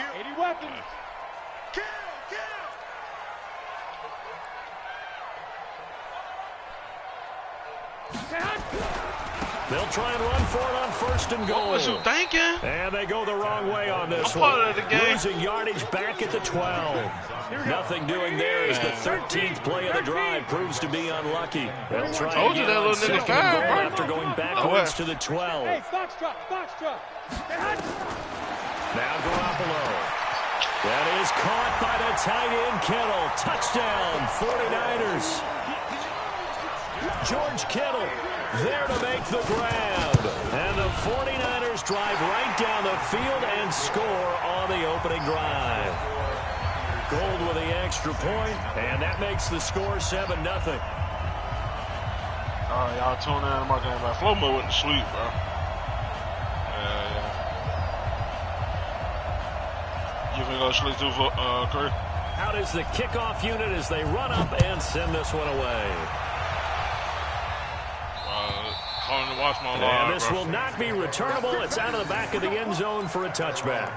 80 weapons. Kill. They'll try and run for it on first and goal. What was you thinking? And they go the wrong way on this I'm one. part of the game. Losing yardage back at the 12. Nothing doing there as the 13th play of the drive proves to be unlucky. They'll try told you again that on little nigga second and goal foul, bro. after going backwards to the 12. Hey, box truck. Now Garoppolo. That is caught by the tight end Kittle. Touchdown, 49ers. George Kittle there to make the grab. And the 49ers drive right down the field and score on the opening drive. Gold with the extra point, and that makes the score 7-0. Y'all tune in to my game, man. Flo-Mo went to sleep, bro. Yeah. You finna go to sleep too, Curry? Out is the kickoff unit as they run up and send this one away. Calling to watch my live, And this will not be returnable. It's out of the back of the end zone for a touchback.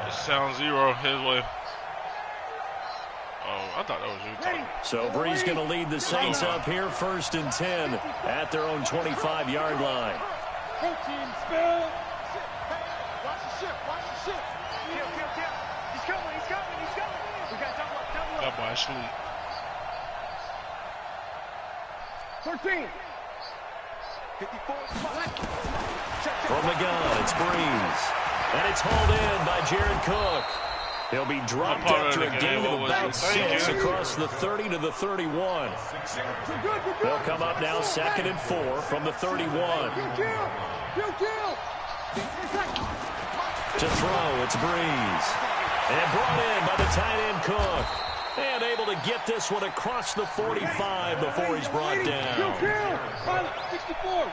It's sound 0 his way. Oh, I thought that was you talking. So Breeze going to lead the Saints up here, 1st and 10 at their own 25-yard line. Protein spill. Watch the ship. Kill. He's coming. We got double up. That boy sleep. 13. 54. From the gun, it's Breeze. And it's hauled in by Jared Cook. He'll be dropped after a gain of about 6 across the 30 to the 31. They'll come up now 2nd and 4 from the 31. To throw, it's Breeze. And brought in by the tight end Cook. And able to get this one across the 45 before he's brought down. 64.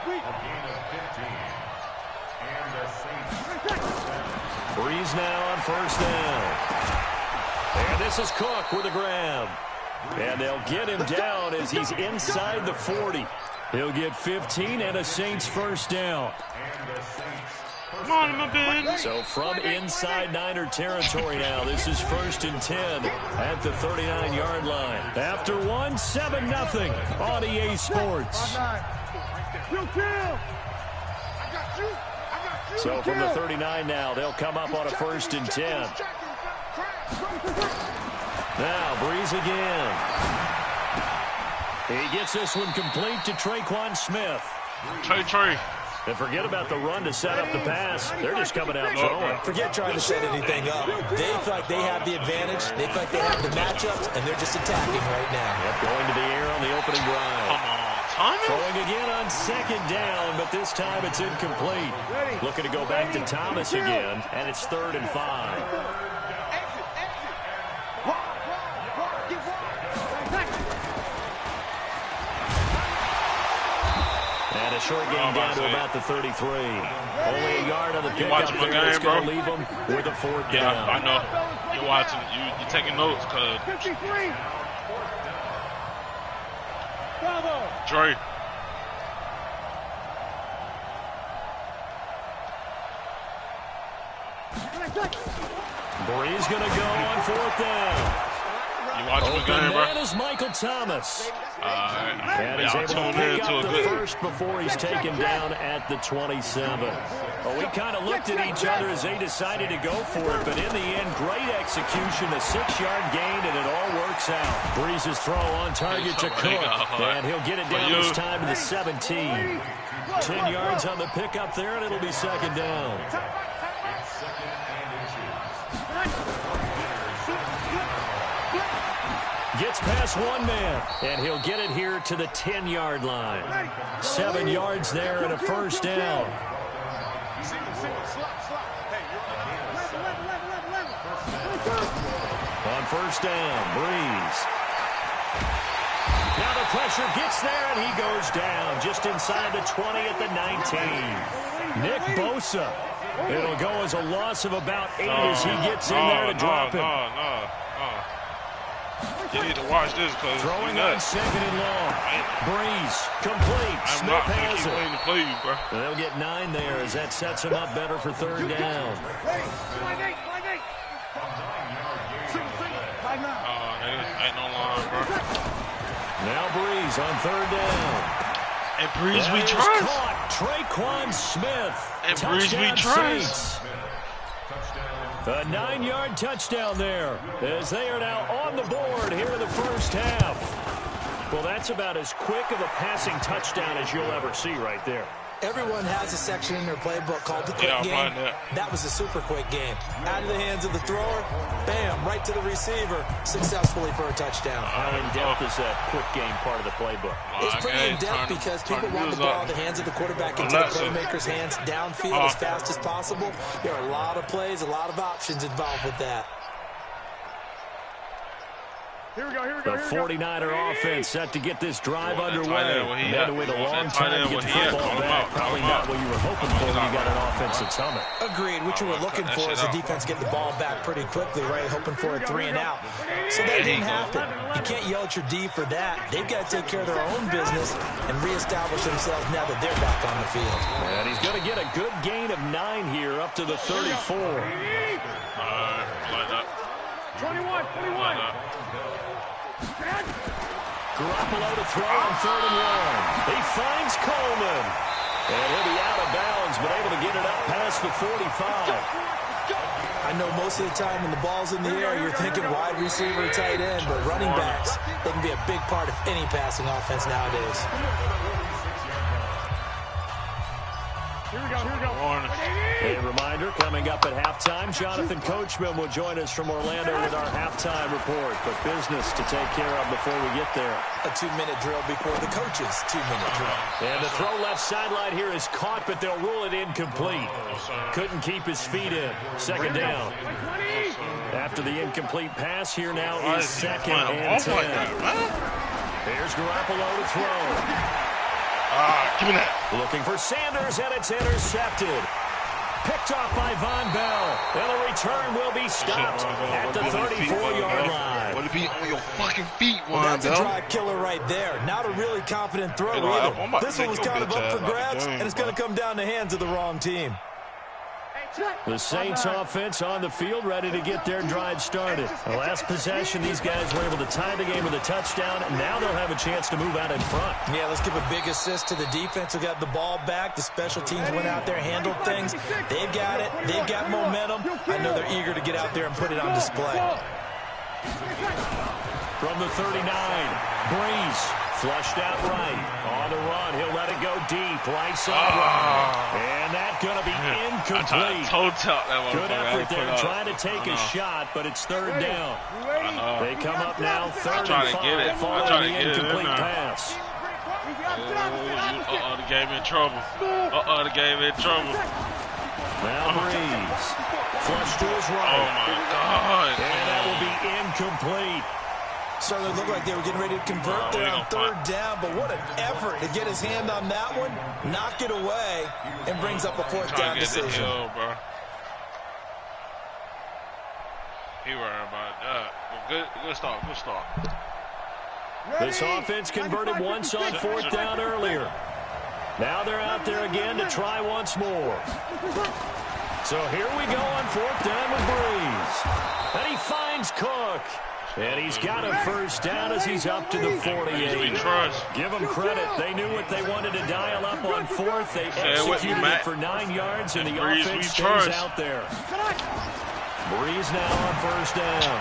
Breeze now on 1st down. And this is Cook with a grab. And they'll get him down as he's inside the 40. He'll get 15 and a Saints 1st down. Come on, my man. So from inside Niner territory now, this is 1st and 10 at the 39-yard line. After one, 7-0 on EA Sports. So from the 39 now, they'll come up on a 1st and 10. Now Breeze again. He gets this one complete to Traquan Smith. Trey. And forget about the run to set up the pass. They're just coming out throwing. Forget trying to set anything up. They feel like they have the advantage. They feel like they have the matchups, and they're just attacking right now. Yep, going to the air on the opening drive. Come on, Thomas. Throwing again on 2nd down, but this time it's incomplete. Looking to go back to Thomas again, and it's 3rd and 5. And a short game down to about the 33. Only a yard on the pickup there. It's going to leave them with a 4th down. Yeah, I know. You're watching. You're taking notes, cuz. Dre. Breeze going to go on 4th down. You watching the game, bro? Man is Michael Thomas. And he's Y'all able to tuned pick in to up a the good. first before he's taken down at the 27. Well, we kind of looked at each other as they decided to go for it, but in the end, great execution, a 6-yard gain, and it all works out. Breeze's throw on target to Cook, and he'll get it down this time to the 17. 10 yards on the pickup there, and it'll be 2nd down. Gets past one man, and he'll get it here to the 10-yard line. 7 yards there and a 1st down. On 1st down, Breeze. Now the pressure gets there, and he goes down just inside the 20 at the 19. Nick Bosa. It'll go as a loss of about 8 as he gets in there to drop him. You need to watch this, cuz. Throwing on 2nd and long. Breeze complete. Smith has it. To play you, bro. They'll get 9 there as that sets him up better for 3rd down. Ain't no line, bro. Now Breeze on third down. And Breeze, we trust. Caught. Traquan Smith. And Breeze, we trust. A 9-yard touchdown there as they are now on the board here in the first half. Well, that's about as quick of a passing touchdown as you'll ever see right there. Everyone has a section in their playbook called the quick game. That was a super quick game. Out of the hands of the thrower, bam, right to the receiver, successfully for a touchdown. How in-depth is that quick game part of the playbook? It's pretty in-depth because people want the ball in the hands of the quarterback into the playmaker's hands downfield as fast as possible. There are a lot of plays, a lot of options involved with that. Here we go, The 49er offense set to get this drive underway. They had to wait a long time to get the football back. Probably not what you were hoping for when you got an offense at Summit. Agreed. What you were looking for is the defense getting the ball back pretty quickly, right? Hoping for a 3-and-out. So that didn't happen. You can't yell at your D for that. They've got to take care of their own business and reestablish themselves now that they're back on the field. And he's going to get a good gain of 9 here up to the 34. Like that. 21. Garoppolo to throw on 3rd and 1. He finds Coleman. And he'll be out of bounds, but able to get it up past the 45. I know most of the time when the ball's in the air, you're thinking wide receiver, tight end, but running backs, they can be a big part of any passing offense nowadays. Here we go. A reminder, coming up at halftime, Jonathan Coachman will join us from Orlando with our halftime report. But business to take care of before we get there. A 2-minute drill before the coach's 2-minute drill. And the throw left sideline here is caught, but they'll rule it incomplete. Couldn't keep his feet in. 2nd down. After the incomplete pass, here now is 2nd and 10. Here's Garoppolo to throw. Give me that. Looking for Sanders, and it's intercepted. Picked off by Von Bell. And the return will be stopped at the 34-yard line. Want to be on your fucking feet, Well, that's a drive killer right there. Not a really confident throw either. This one was kind of up for grabs, and it's going to come down the hands of the wrong team. The Saints offense on the field, ready to get their drive started. The last possession, these guys were able to tie the game with a touchdown, and now they'll have a chance to move out in front. Yeah, let's give a big assist to the defense who got the ball back. The special teams went out there, handled things. They've got it. They've got momentum. I know they're eager to get out there and put it on display. From the 39, Breeze flushed out right. On the run, he'll let it go deep, right sideline. And that's going to be incomplete. Good effort there, trying to take a shot, but it's 3rd down. They come up now, 3rd and 5, following the incomplete pass. The game in trouble. The game in trouble. Now Breeze. Flush to his right. Oh, my God. And that will be incomplete. Started to look like they were getting ready to convert there on 3rd down, but what an effort to get his hand on that one, knock it away, and brings up a 4th down decision. He worried about that. Good start. This offense converted once on 4th down earlier. Now they're out there again to try once more. So here we go on 4th down with Breeze. And he finds Cook. And he's got a 1st down as he's up to the 48. Give them credit. They knew what they wanted to dial up on 4th. They executed it for 9 yards, and the offense stays out there. Breeze now on 1st down.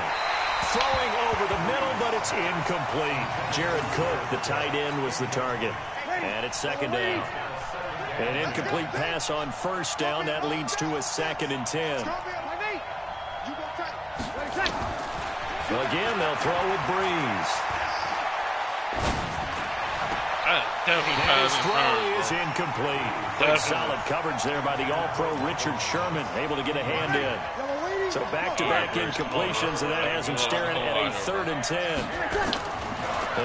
Throwing over the middle, but it's incomplete. Jared Cook, the tight end, was the target. And it's 2nd down. An incomplete pass on 1st down. That leads to a 2nd and 10. Well, again, they'll throw with Breeze. His throw is incomplete. Good solid coverage there by the All-Pro Richard Sherman, able to get a hand in. So back-to-back incompletions, and that has him staring at a 3rd and 10.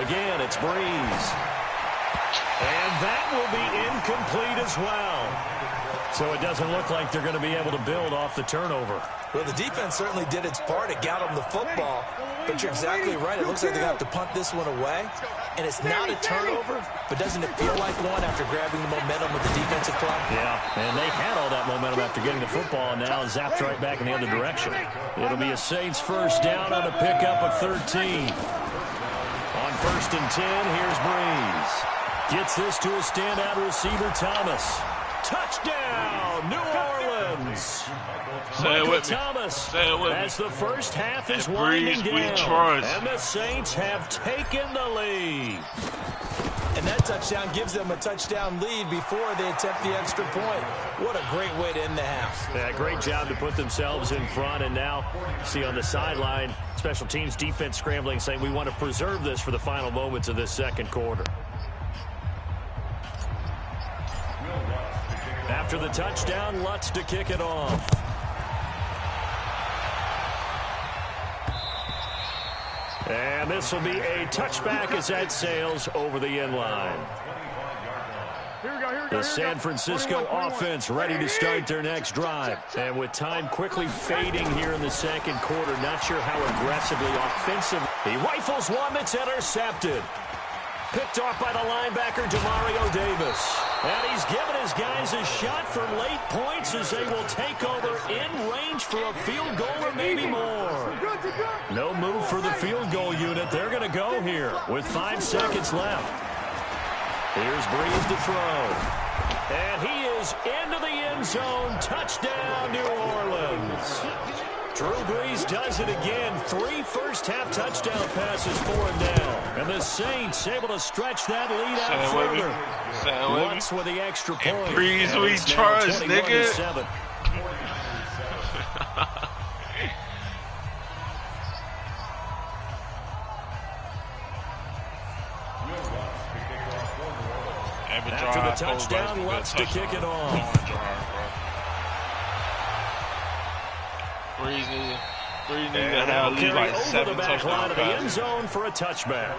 Again, it's Breeze. And that will be incomplete as well. So it doesn't look like they're going to be able to build off the turnover. Well, the defense certainly did its part. It got them the football. But you're exactly right. It looks like they're going to have to punt this one away. And it's not a turnover, but doesn't it feel like one after grabbing the momentum with the defensive play? Yeah, and they had all that momentum after getting the football, and now zapped right back in the other direction. It'll be a Saints first down on a pickup of 13. On 1st and 10, here's Breeze. Gets this to a standout receiver, Thomas. Touchdown, New Orleans. Say it with me. Thomas, Say it with me. as the first half is And winding Breeze, we down, trust. and the Saints have taken the lead. And that touchdown gives them a touchdown lead before they attempt the extra point. What a great way to end the half. Yeah, great job to put themselves in front. And now, see on the sideline, special teams defense scrambling, saying we want to preserve this for the final moments of this second quarter. After the touchdown, Lutz to kick it off. And this will be a touchback as that sails over the end line. The San Francisco offense ready to start their next drive. And with time quickly fading here in the second quarter, not sure how aggressively offensive. He rifles one that's intercepted. Picked off by the linebacker, Demario Davis. And he's given his guys a shot for late points as they will take over in range for a field goal or maybe more. No move for the field goal unit. They're going to go here with 5 seconds left. Here's Breeze to throw. And he is into the end zone. Touchdown, New Orleans. Drew Brees does it again. 3 first-half touchdown passes for him now. And the Saints able to stretch that lead out further. Once with the extra point. And Breeze, we trust, nigga. After the touchdown, Lutz to kick it off. Breeze need to have at least like 7 touchdowns. The end zone for a touchback.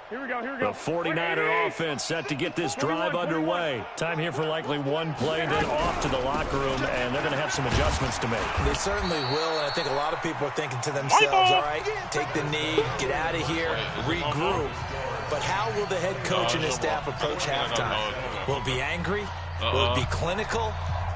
Here we go. The 49er offense set to get this drive underway. Time here for likely one play, then off to the locker room, and they're going to have some adjustments to make. They certainly will, and I think a lot of people are thinking to themselves, all right, take the knee, get out of here, regroup. But how will the head coach and his staff approach halftime? Will it be angry? Will it be clinical?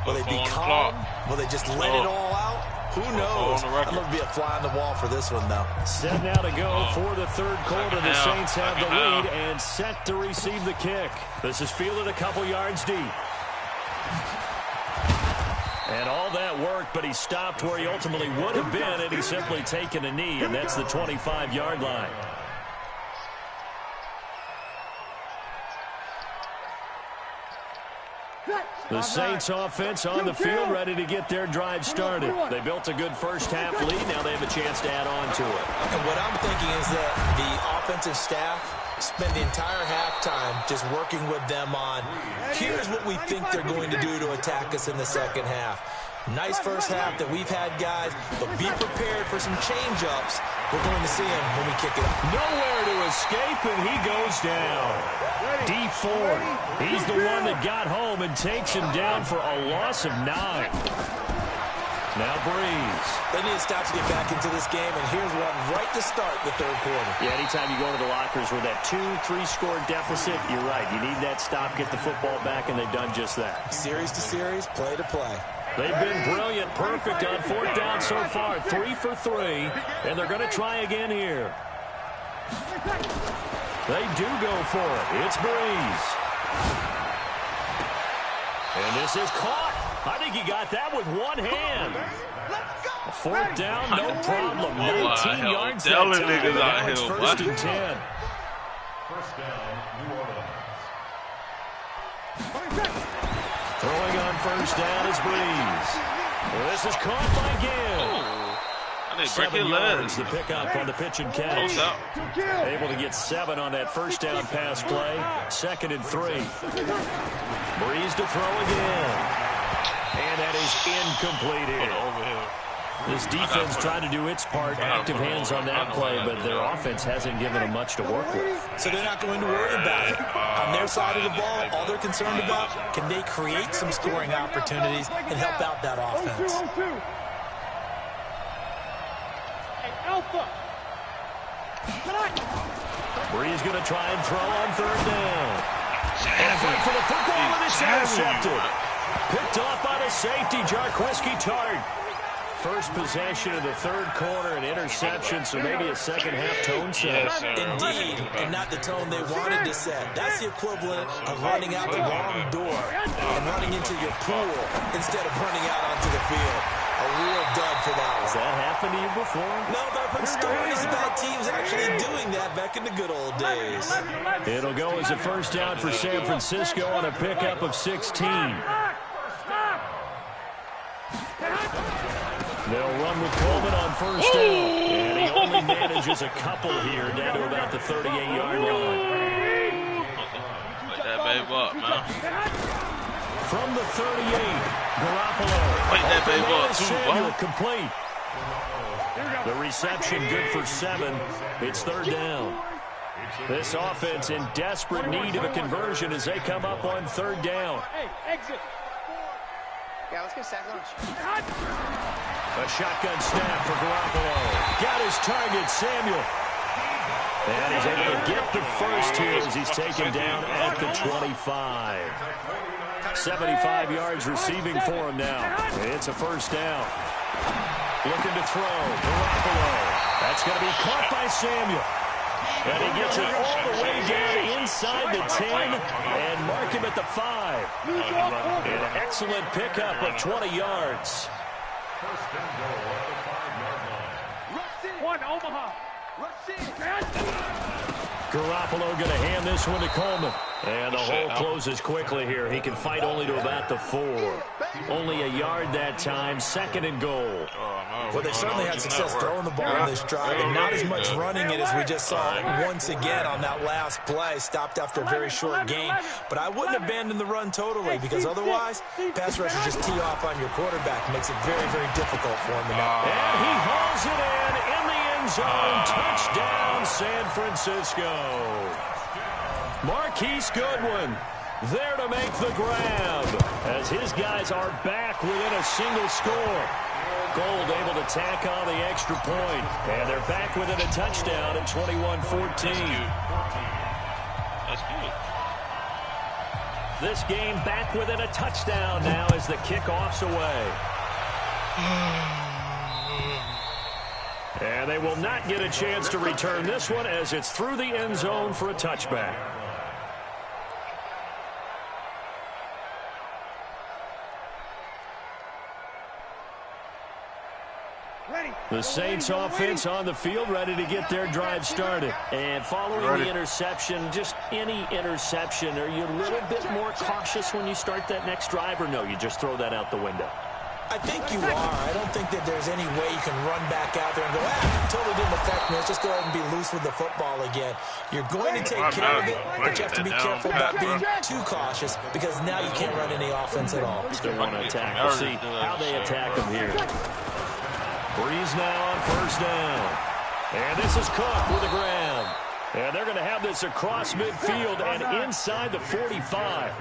Will they be calm? Will they just let it all out? Who knows? I'd love to be a fly on the wall for this one, though. Set now to go for the third quarter. The Saints have the lead and set to receive the kick. This is fielded a couple yards deep. And all that worked, but he stopped where he ultimately would have been, and he's simply taken a knee, and that's the 25-yard line. The Saints offense on the field ready to get their drive started. They built a good first-half lead. Now they have a chance to add on to it. And what I'm thinking is that the offensive staff spend the entire halftime just working with them on, here's what we think they're going to do to attack us in the second half. Nice first half that we've had, guys, but be prepared for some change-ups. We're going to see him when we kick it up. Nowhere to escape, and he goes down. D Ford, he's the one that got home and takes him down for a loss of 9. Now Breeze. They need to stop to get back into this game, and here's one right to start the third quarter. Yeah, anytime you go into the lockers with that 2-3 score deficit, you're right. You need that stop, get the football back, and they've done just that. Series to series, play to play. They've been brilliant, perfect on 4th down so far. 3 for 3, and they're going to try again here. They do go for it. It's Breeze. And this is caught. I think he got that with one hand. 4th down, no problem. 19 yards that time. Now it's 1st and 10. Throwing on 1st down is Breeze. This is caught by Gill. 7 yards, the pickup on the pitch and catch. Able to get 7 on that 1st down pass play. 2nd and 3. Breeze to throw again. And that is incomplete here. This defense tried to do its part, active hands on that play, but their offense hasn't given them much to work with. So they're not going to worry about it. On their side of the ball, all they're concerned about, can they create some scoring opportunities and help out that offense? Bree's going to try and throw on third down. And fight for the football, and it's intercepted. Picked off by the safety, Jarquiski Tart. First possession of the third quarter, an interception, so maybe a second-half tone set. Yes, Indeed, and not the tone they wanted to set. That's the equivalent of running out the wrong door and running into your pool instead of running out onto the field. A real dud for that one. Has that happened to you before? No, but I've heard stories about teams actually doing that back in the good old days. It'll go as a first down for San Francisco on a pickup of 16. They'll run with Coleman on first down. And he only manages a couple here, down to about the 38-yard line. Wake that babe up, man. From the 38, Garoppolo. Wake that babe up, too, Samuel bro. complete. The reception good for 7. It's third down. This offense in desperate need of a conversion as they come up on third down. Hey, exit. Yeah, let's get sack lunch. A shotgun snap for Garoppolo. Got his target, Samuel. And he's able to get the first here as he's taken down at the 25. 75 yards receiving for him now. It's a first down. Looking to throw. Garoppolo. That's going to be caught by Samuel. And he gets it all the way down inside the 10 and mark him at the 5. An excellent pickup of 20 yards. One, Omaha. Garoppolo going to hand this one to Coleman. And the hole closes quickly here. He can fight only to about the 4. Only a yard that time. Second and goal. Well, they certainly had success throwing the ball on this drive, and not as much running it as we just saw once again on that last play. Stopped after a very short gain. But I wouldn't abandon the run totally, because otherwise, pass rushers just tee off on your quarterback. Makes it very, very difficult for him to know. And he hauls it in the end zone. Touchdown, San Francisco. Marquise Goodwin there to make the grab as his guys are back within a single score. Gold able to tack on the extra point, and they're back within a touchdown at 21-14. That's good. This game back within a touchdown now as the kickoff's away. And they will not get a chance to return this one as it's through the end zone for a touchback. The Saints offense on the field, ready to get their drive started. And following the interception, just any interception, are you a little bit more cautious when you start that next drive, or no, you just throw that out the window? I think you are. I don't think that there's any way you can run back out there and go, totally didn't affect me. Let's just go ahead and be loose with the football again. You're going to take care of it, but you have to be careful about being too cautious because now you can't run any offense at all. Still want to attack. We'll see how they attack them here. Breeze now on first down. And this is Cook with the grab. And they're going to have this across midfield and inside the 45.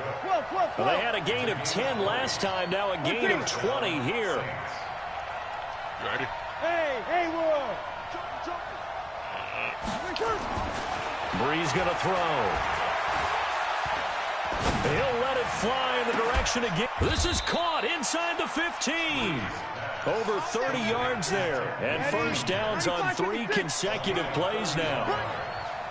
Well, they had a gain of 10 last time, now a gain of 20 here. Ready? Hey, Will. Breeze going to throw. He'll let it fly in the direction again. This is caught inside the 15. Over 30 yards there. And first downs on 3 consecutive plays now.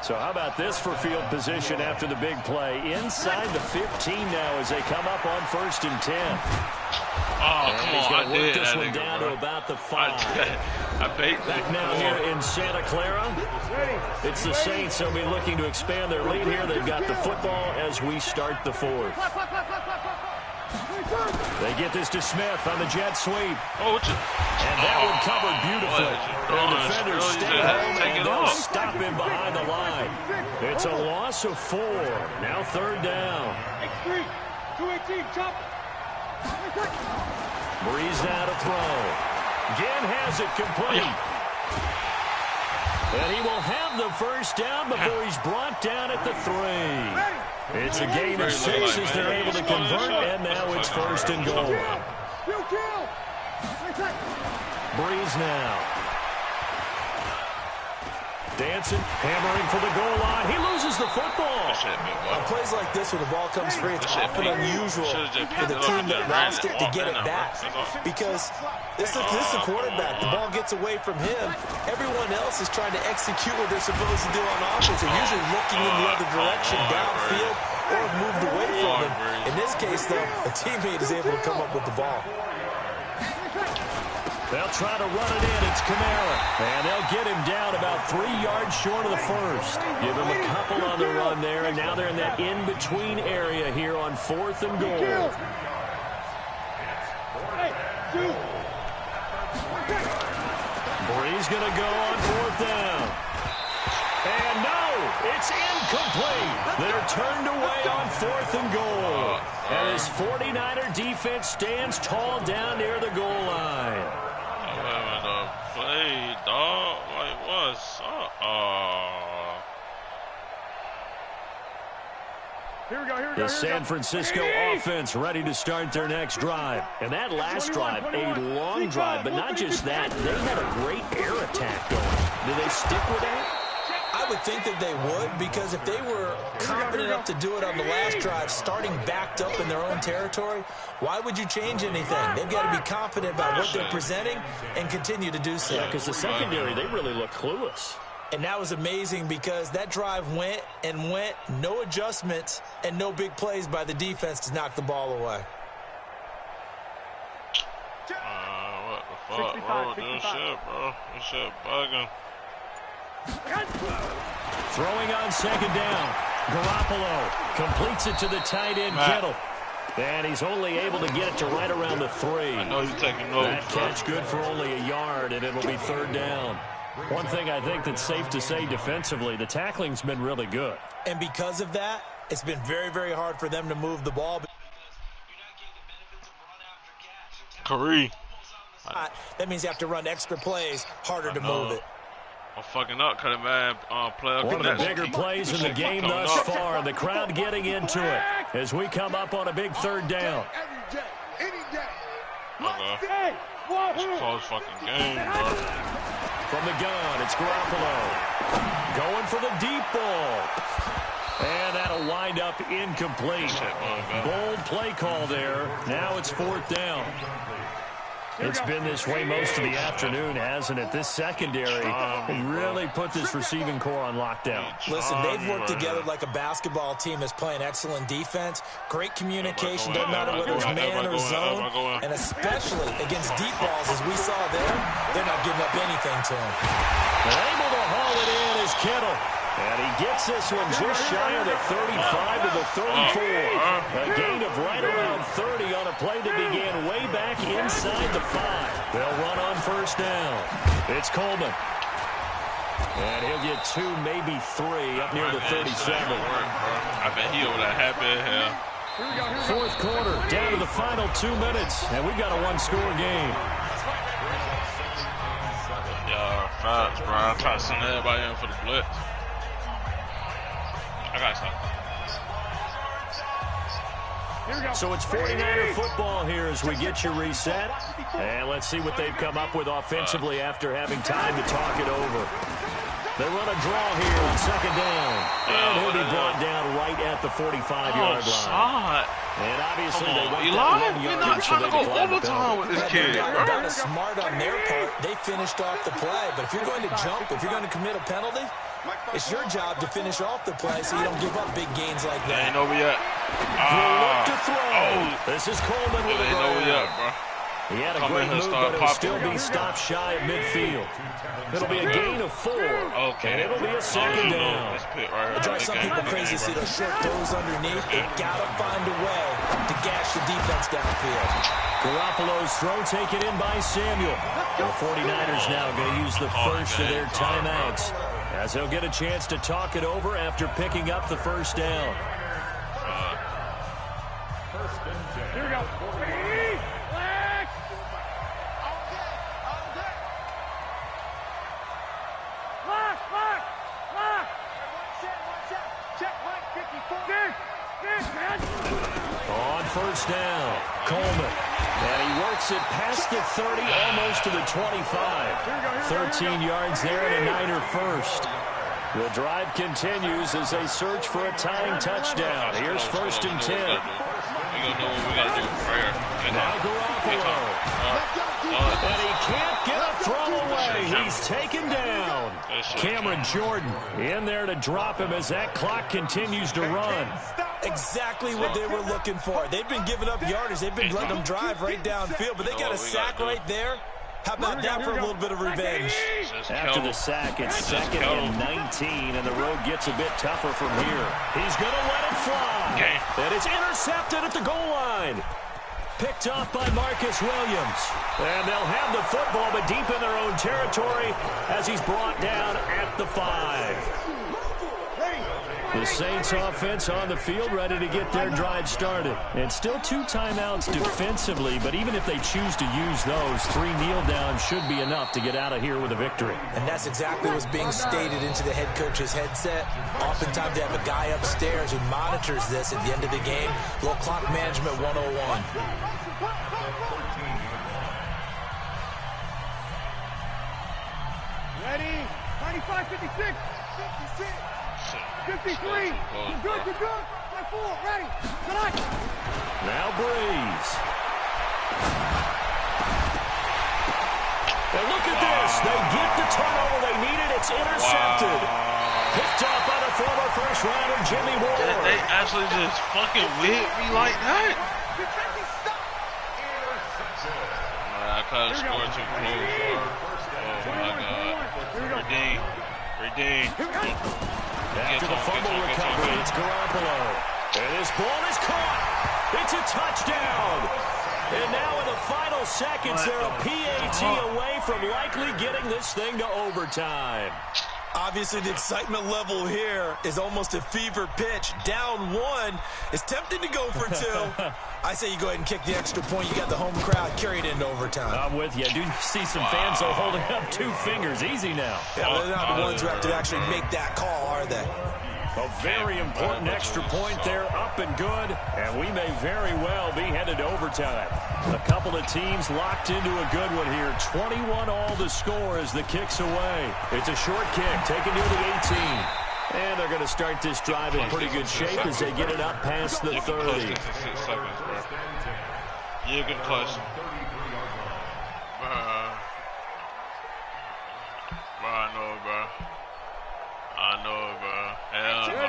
So how about this for field position after the big play? Inside the 15 now as they come up on first and 10. Oh, and come he's on. going to work this I one did. down to about the 5. I bait Back now here in Santa Clara. It's the Saints. They'll be looking to expand their lead here. They've got the football as we start the 4th. They get this to Smith on the jet sweep. Oh, what you? And that one covered beautifully. The defenders stay home and they'll stop him behind the line. It's a loss of 4. Now third down. X3, 218, chop. Breeze now to throw. Again has it complete. And he will have the first down before he's brought down at the 3. It's a gain of 6 as they're able to convert, and now it's first and goal. Breeze now. Dancing, hammering for the goal line. He loses the football. On plays like this, when the ball comes free, it's often unusual for the team that lost it to get it back. Because this is the quarterback. The ball gets away from him. Everyone else is trying to execute what they're supposed to do on offense. They're usually looking in the other direction, downfield, or have moved away from him. In this case, though, a teammate is able to come up with the ball. They'll try to run it in. It's Kamara. And they'll get him down about 3 yards short of the first. Give him a couple on the run there, and now they're in that in-between area here on 4th and goal. Bree's going to go on 4th down. And no, it's incomplete. They're turned away on 4th and goal. And his 49er defense stands tall down near the goal line. Play, dog. Like, what's up? Here we go. The San Francisco offense ready to start their next drive. And that last drive, a long drive, but not just that. They had a great air attack going. Do they stick with that? I would think that they would, because if they were confident enough to do it on the last drive, starting backed up in their own territory, why would you change anything? They've got to be confident about what they're presenting and continue to do so. Yeah, because the secondary, they really look clueless. And that was amazing because that drive went and went, no adjustments and no big plays by the defense to knock the ball away. What the fuck, bro? This shit, bro. This shit bugging. Throwing on 2nd down. Garoppolo completes it to the tight end, Kittle. And he's only able to get it to right around the 3. I know he's taking notes. That catch good for only a yard, and it'll be 3rd down. One thing I think that's safe to say defensively, the tackling's been really good. And because of that, it's been very, very hard for them to move the ball. Curry. That means you have to run extra plays, harder to move it. I'm fucking up, cut it, man. Player. One of the bigger plays in the game thus far, and the crowd getting into it as we come up on a big 3rd down. Okay. It's a close fucking game, bro. From the gun, it's Garoppolo. Going for the deep ball. And that'll wind up incomplete. Bold play call there. Now it's 4th down. It's been this way most of the afternoon, hasn't it? This secondary really put this receiving core on lockdown. Listen, they've worked together like a basketball team that's playing excellent defense. Great communication, doesn't matter whether it's man or zone. And especially against deep balls, as we saw there, they're not giving up anything to him. And able to haul it in is Kittle. And he gets this one just shy of the 35 to the 34. A gain of right around 30 on a play that began way back inside the 5. They'll run on 1st down. It's Coleman. And he'll get 2, maybe 3 up near the 37. I bet he over that happy here. 4th quarter, down to the final 2 minutes. And we've got a 1-score game. Yeah, facts, bro. I try to send everybody in for the blitz. I got something. So it's 49er football here as we get you reset. And let's see what they've come up with offensively after having time to talk it over. They run a draw here on 2nd down. And he'll be brought down right at the 45-yard line. And obviously they want that 1 yard. We're not trying to go overtime with this kid. That is smart on their part. They finished off the play. But if you're going to jump, if you're going to commit a penalty, it's your job to finish off the play so you don't give up big gains like that. Ain't over yet. To throw. This is Coleman with a ain't over yet, bro. He had a great move, but it'll still be stopped shy of midfield. It'll be a gain of 4. Okay. And it'll be a 2nd down. It drives some people crazy to see those short throws underneath. They gotta find a way to gash the defense downfield. Garoppolo's throw taken in by Samuel. The 49ers now going to use the first of their timeouts as they'll get a chance to talk it over after picking up the 1st down. Here we go. On first down, Coleman. And he works it past the 30, almost to the 25. 13 yards there and a Niner first. The drive continues as they search for a tying touchdown. Here's first and 10. We gonna do what we gotta do. Right here. Now Garoppolo. And he can't get a throw away. He's taken down. Cameron Jordan in there to drop him as that clock continues to run. Exactly what they were looking for. They've been giving up yardage. They've been letting them drive right downfield, but they got a sack right there. How about that for a little bit of revenge? After the sack, it's second and 19, and the road gets a bit tougher from here. He's going to let it fly. And it's intercepted at the goal line. Picked off by Marcus Williams. And they'll have the football, but deep in their own territory as he's brought down at the 5. The Saints offense on the field, ready to get their drive started. And still 2 timeouts defensively, but even if they choose to use those, 3 kneel downs should be enough to get out of here with a victory. And that's exactly what's being stated into the head coach's headset. Oftentimes they have a guy upstairs who monitors this at the end of the game. Little clock management 101. Ready? 95, 56. 56. 53. You're good, you're good. My 4, ready. Tonight. Now Breeze. And look at this. They get the turnover they needed. It's intercepted. Picked off by the former first rounder, Jimmy Ward. They actually just fucking whipped me like that. I couldn't score too close. Oh my God. Redeem. After the fumble recovery, it's Garoppolo. And his ball is caught. It's a touchdown. And now in the final seconds, they're a PAT away from likely getting this thing to overtime. Obviously, the excitement level here is almost a fever pitch. Down 1. It's tempting to go for 2. I say you go ahead and kick the extra point. You got the home crowd carried into overtime. I'm with you. I do see some fans though holding up 2 fingers. Easy now. Yeah, they're not the ones who have to actually make that call, are they? A very important extra point there, up and good, and we may very well be headed to overtime. A couple of teams locked into a good one here. 21 all to score as the kick's away. It's a short kick, taken near the 18. And they're going to start this drive in pretty good shape as they get it up past the 30. Yeah, good question. I know, bro.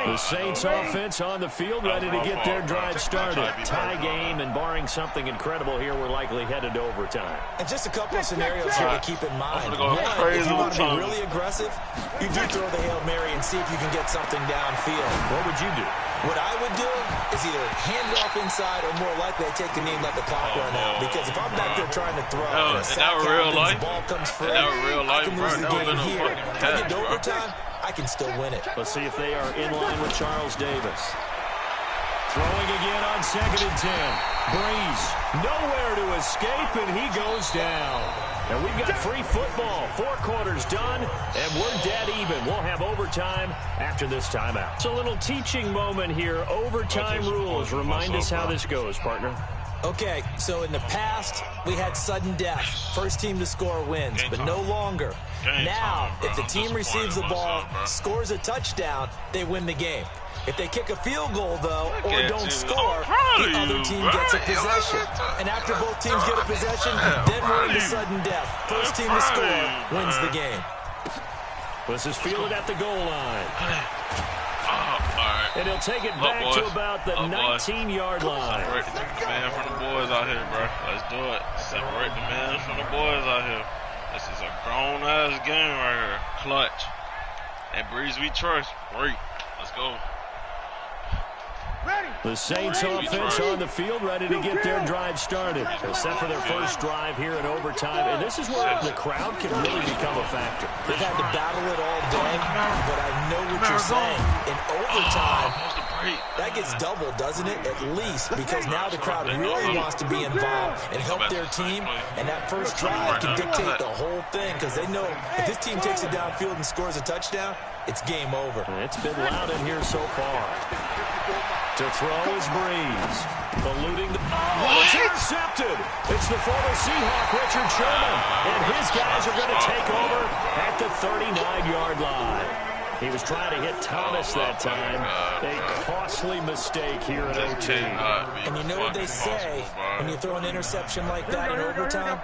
The Saints offense on the field, ready to get their drive started. Tie game, and barring something incredible here, we're likely headed to overtime. And just a couple of scenarios here to keep in mind. One, if you want to be really aggressive, you do throw the Hail Mary and see if you can get something downfield. What would you do? What I would do is either hand it off inside or more likely I take the knee and let the clock run out. Because if I'm back there trying to throw and a sack happens, the ball comes free, I can lose the game here. If I get to overtime, I can still win it. Let's see if they are in line with Charles Davis. Throwing again on 2nd and 10. Breeze nowhere to escape, and he goes down. And we've got free football. 4 quarters done, and we're dead even. We'll have overtime after this timeout. It's a little teaching moment here. Overtime rules. Remind us how this goes, partner. Okay, so in the past, we had sudden death. First team to score wins, but no longer. Now, if the team receives the ball, scores a touchdown, they win the game. If they kick a field goal, though, or don't score, the other team gets a possession. And after both teams get a possession, then we're into sudden death. First team to score wins the game. This is fielded at the goal line. And he'll take it back to about the 19-yard line. Separate the man from the boys out here, bro. Let's do it. Separate the man from the boys out here. This is a grown-ass game right here. Clutch. And Breeze we trust. Great. Let's go. The Saints offense on the field, ready to get their drive started. Except for their first drive here in overtime. And this is where the crowd can really become a factor. They've had to battle it all day, but I know what you're saying. In overtime, that gets doubled, doesn't it? At least, because now the crowd really wants to be involved and help their team. And that first drive can dictate the whole thing, because they know if this team takes it downfield and scores a touchdown, it's game over. It's been loud in here so far. To throw is Breeze. Eluding the... Oh, it's intercepted. It's the former Seahawk, Richard Sherman. And his guys are going to take over at the 39-yard line. He was trying to hit Thomas that time. A costly mistake here at OT. And you know what they say, when you throw an interception like that in overtime,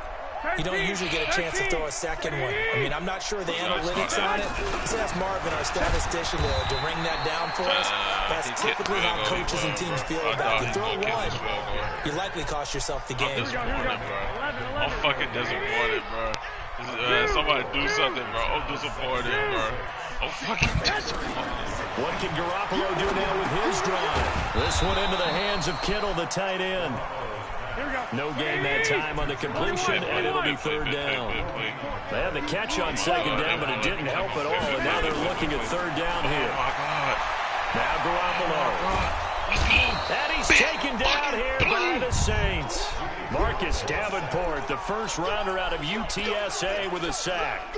you don't usually get a chance to throw a second one. I mean, I'm not sure the analytics on it. Let's ask Marvin, our statistician, to ring that down for us. That's typically how coaches and teams feel about it. You throw one, you likely cost yourself the game. I'm fucking disappointed, bro. Somebody do something, bro. I'm disappointed, bro. I'm fucking disappointed. What can Garoppolo do now with his drive? This one into the hands of Kittle, the tight end. No gain that time on the completion, and it'll be third down. They had the catch on second down, but it didn't help at all, and now they're looking at third down here. Now Garoppolo. And he's taken down here by the Saints. Marcus Davenport, the first rounder out of UTSA with a sack.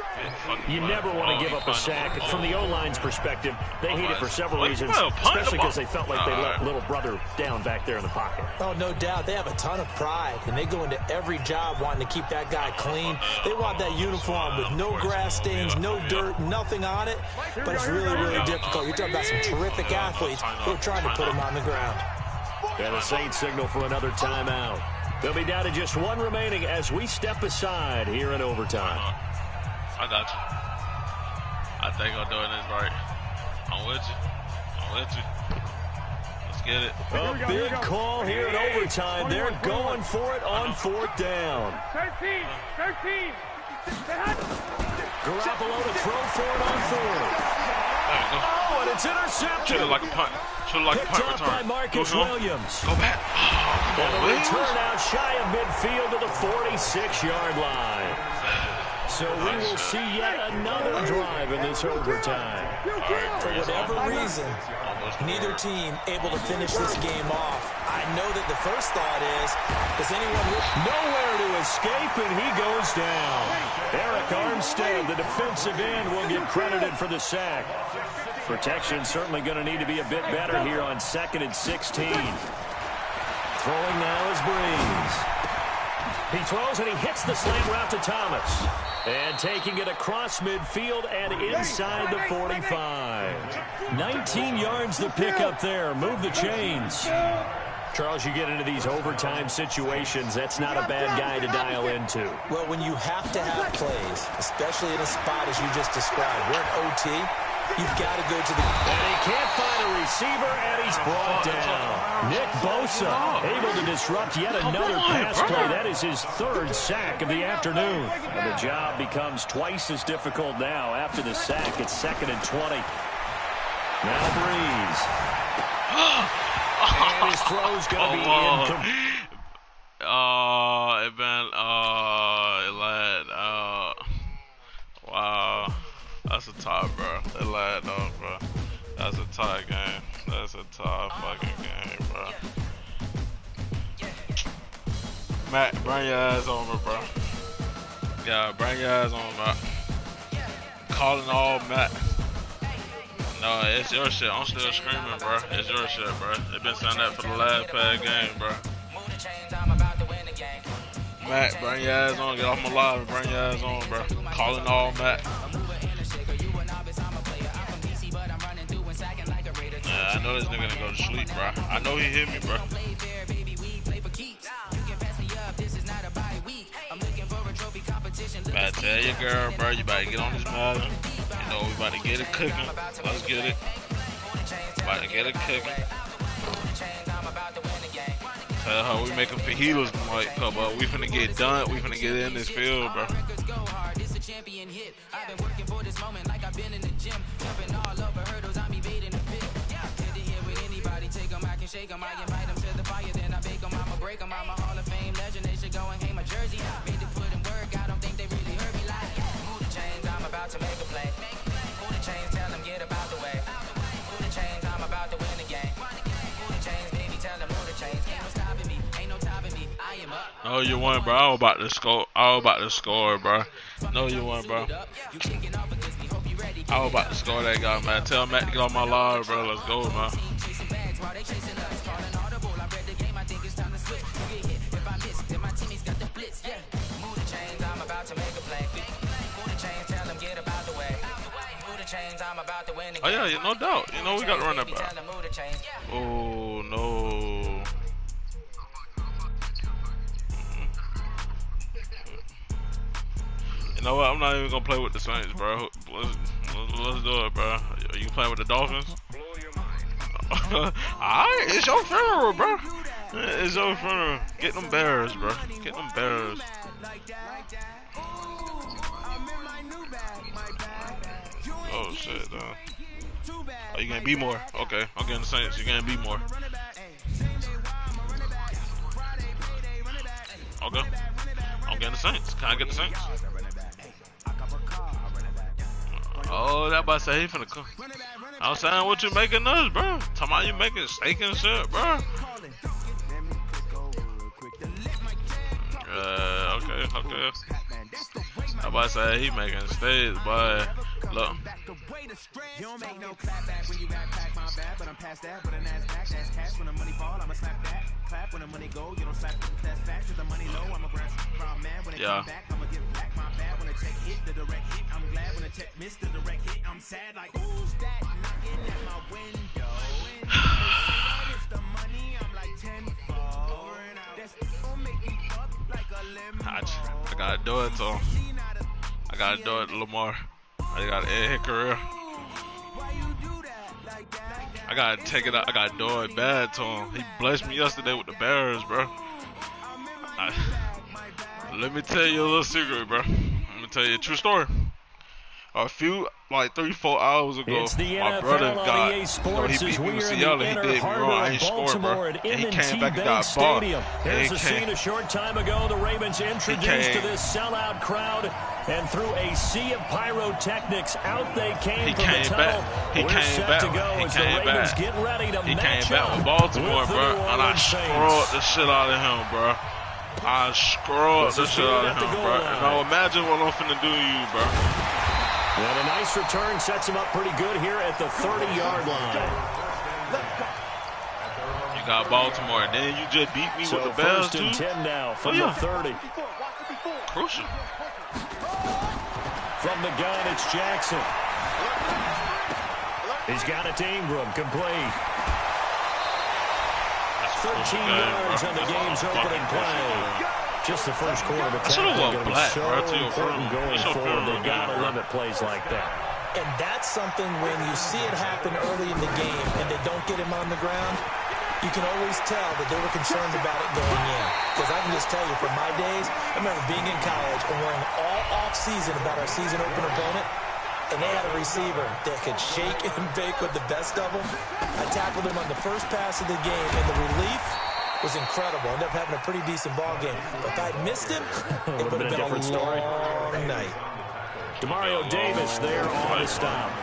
You never want to give up a sack. From the O-line's perspective, they hate it for several reasons, especially because they felt like they let little brother down back there in the pocket. Oh, no doubt. They have a ton of pride, and they go into every job wanting to keep that guy clean. They want that uniform with no grass stains, no dirt, nothing on it. But it's really, really difficult. You're talking about some terrific athletes who are trying to put him on the ground. And the Saints signal for another timeout. They'll be down to just one remaining as we step aside here in overtime. I got you. I think I'm doing this right. I'm with you. I'm with you. Let's get it. A big call here in overtime. They're going for it on fourth down. 13. Garoppolo to throw for it on fourth. Oh, and it's intercepted. Should have like a punt. Should have like a punt return. By Marcus Williams. Go back. Oh, and a return out shy of midfield to the 46-yard line. So we will see yet another drive in this overtime. For whatever reason, neither team able to finish this game off. I know that the first thought is anyone nowhere to escape, and he goes down. Eric Armstead, the defensive end, will get credited for the sack. Protection certainly going to need to be a bit better here on 2nd and 16. Throwing now is Breeze. He throws and he hits the slant route to Thomas. And taking it across midfield and inside the 45. 19 yards the pickup there. Move the chains. Charles, you get into these overtime situations, that's not a bad guy to dial into. Well, when you have to have plays, especially in a spot as you just described, we're in OT, you've got to go to the... And he can't find a receiver, and he's brought down. Nick Bosa able to disrupt yet another pass play. That is his third sack of the afternoon. And the job becomes twice as difficult now after the sack. It's 2nd and 20. Now Breeze. And his throw's going to be incomplete. Wow. That's a tie, bro. It lagged off, bro. That's a tie game. That's a tie fucking game, bro. Matt, bring your ass over, bro. Yeah, bring your ass on, Matt. Calling all Matt. No, it's your shit. I'm still screaming, bro. It's your shit, bro. They've been saying that for the last past game, bro. Matt, bring your ass on. Get off my live and bring your ass on, bro. Calling all Matt. Yeah, I know this nigga gonna go to sleep, bro. I know he hit me, bro. Better tell your girl, bro, you better get on this Madden. You know, we about to get it cooking. Let's get it. About to get it cooking. Tell her we making fajitas tonight, cause we finna get done. We finna get in this field, bro. Shake 'em, I invite 'em to the fire, then I bake 'em, I'ma break 'em, I'm a Hall of Fame legend, they should go and hang my jersey. Made to put in work, I don't think they really heard me like. Move the chains, I'm about to make a play. Move the chains, tell them get about the way. Move the chains, I'm about to win the game. Move the chains, baby, tell them move the chains. Ain't no stopping me, ain't no topping me, I am up. No, you won, bro. I was about to score, bro. No, you won, bro. I was about to score that guy, man. Tell Matt to get on my live, bro. Let's go, man. they chasing us, calling audible. I read the game, I think it's time to switch. You get hit if I miss, then my teammates got the blitz. Yeah, move the chains, I'm about to make a play. Move the chains, tell them get about the way. Move the chains, I'm about to win the game. Oh yeah, no doubt. You know we got to run that back. Oh no. You know what? I'm not even gonna play with the Saints, bro. Let's do it, bro. Are you playing with the Dolphins? Alright, it's your funeral, bro. It's your funeral. Get them Bears, bro. Get them Bears. Oh shit, though. Oh, you gonna be more? Okay, I'm getting the Saints. You gonna be more? Okay, I'm getting the Saints. Can I get the Saints? Oh, that about to say he finna come. I was saying what you making us, bro. Talking about you making steak and shit, bro. Okay. I about to say he making steaks, but look. You don't make no clap back when you rap back my bad, but I'm past that. But an ass back, that's cash when the money fall. I'ma slap that. Clap when the money go, you don't slap that's facts. With the money low, I'm a ground man. When it come back, I'ma give back my bad. When the check hit the direct hit, I'm glad. When the check missed the direct hit, I'm sad. Like who's that knocking at my window? It's the money, I'm like 10-fold. That's gonna make me up like a limo. I gotta do it, so I gotta do it, Lamar. I gotta end his career. I gotta take it out. I gotta do it bad to him. He blessed me yesterday with the Bears, bro. Let me tell you a little secret, bro. Let me tell you a true story. A few, like 3-4 hours ago, my brother got, he beat me with Seattle. He did me wrong. I ain't scored, bro. And he came back and got bought. There's a scene a short time ago. The Ravens introduced to this sellout crowd, and through a sea of pyrotechnics, out they came from the tunnel. He came back. He came back with Baltimore, bro. And I screwed the shit out of him, bro. I screwed the shit out of him, bro. And now imagine what I'm finna do to you, bro. And a nice return sets him up pretty good here at the 30-yard line. You got Baltimore, and then you just beat me with the Bears, too? 10 now from the 30. Crucial. From the gun, it's Jackson. He's got it to Ingram, complete. 13 yards on the game's opening play. Just the first quarter of attack is going to be so important going forward. They've got to limit plays like that. And that's something when you see it happen early in the game and they don't get him on the ground, you can always tell that they were concerned about it going in. Because I can just tell you, from my days, I remember being in college and worrying all off-season about our season open opponent, and they had a receiver that could shake and bake with the best of them. I tackled him on the first pass of the game, and the relief was incredible. Ended up having a pretty decent ball game. But if I'd missed him, it would have been a different story. Night. Demario Davis there on the stop.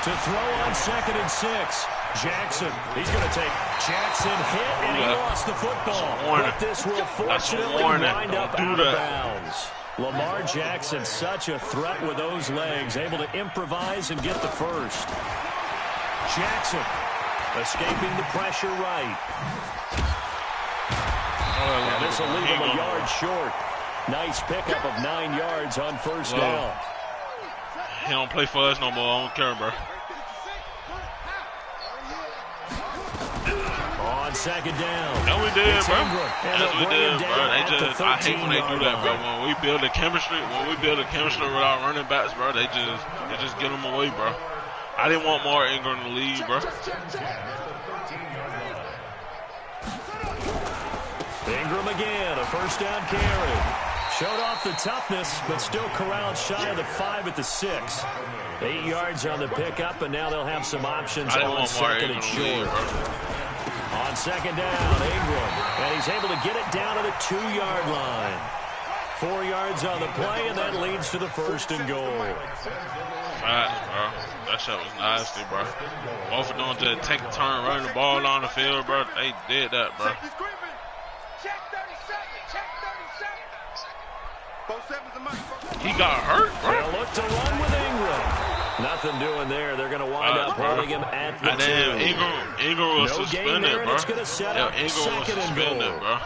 To throw on 2nd and 6. Jackson. He's going to take Jackson hit, and he lost the football. But this will fortunately wind up out of bounds. Lamar Jackson, such a threat with those legs, able to improvise and get the first. Jackson escaping the pressure right. And this will leave him a yard short. Nice pickup of 9 yards on first down. He don't play for us no more. I don't care, bro. On 2nd down. That we did, bro. That's what we did, bro. I hate when they do that, bro. When we build a chemistry with our running backs, bro, they just get them away, bro. I didn't want more Ingram in the league, bro. Ingram again, a first down carry. Showed off the toughness, but still corralled shy of the 5 at the 6. 8 yards on the pickup, and now they'll have some options on 2nd and short. On 2nd down, Ingram, and he's able to get it down to the 2-yard line. 4 yards on the play, and that leads to the 1st and goal. Facts, bro. That shit was nasty, bro. Both of them just take a turn, running the ball on the field, bro. They did that, bro. He got hurt, bro. They'll look to run with Ingram. Nothing doing there. They're going to wind up holding him at the 2. Ingram was suspended, bro. It's going to set up Ingram was suspended, bro.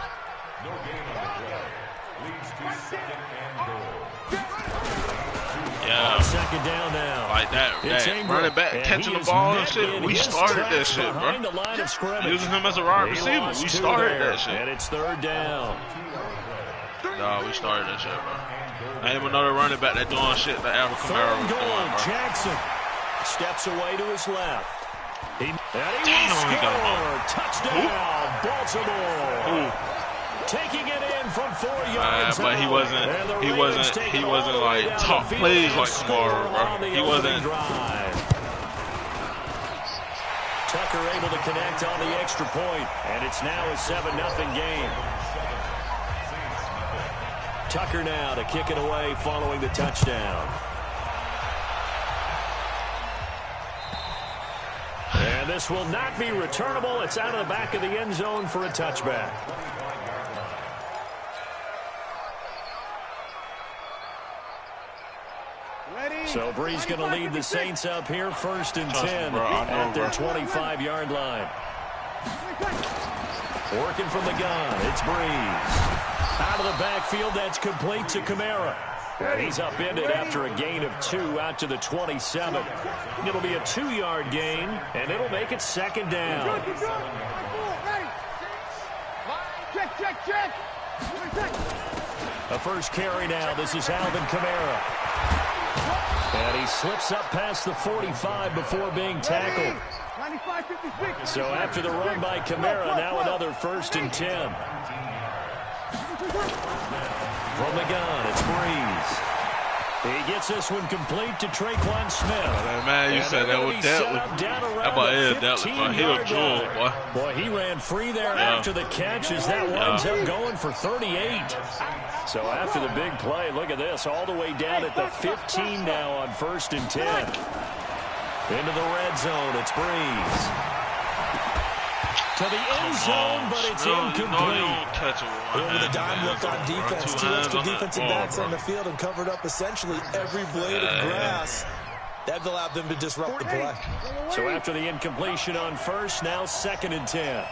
Yeah. Second down now. Like that running back catching the ball and shit. We started that shit, bro. Using him as a wide receiver. We started that shit. And it's 3rd down. No, we started that shit, bro. I ain't another running back that doing shit that Alvin Kamara was doing, bro. Jackson steps away to his left. He got him. Touchdown, Baltimore. Taking it in from 4 yards. But he wasn't like top plays like Kamara, bro. He wasn't. Tucker able to connect on the extra point, and it's now a 7-0 game. Tucker now to kick it away following the touchdown. And this will not be returnable. It's out of the back of the end zone for a touchback. So Brees going to lead the Saints up here 1st and 10 at their 25-yard line. Working from the gun, it's Brees. Out of the backfield, that's complete to Kamara. And he's upended after a gain of 2 out to the 27. It'll be a 2-yard gain, and it'll make it 2nd down. A first carry now. This is Alvin Kamara. And he slips up past the 45 before being tackled. So after the run by Kamara, now another 1st and 10. From the gun, it's Brees. He gets this one complete to Traquan Smith. Man, you said that was Delton. That boy is Delton, but he was jewel, boy. Boy, he ran free there after the catch as that winds up going for 38. So after the big play, look at this, all the way down at the 15 now on 1st and 10. Into the red zone, it's Brees. To the end zone, but it's incomplete. Over the dime look on defense. 2 extra defensive backs on the field and covered up essentially every blade of grass. That allowed them to disrupt the play. So after the incompletion on 1st, now 2nd and 10.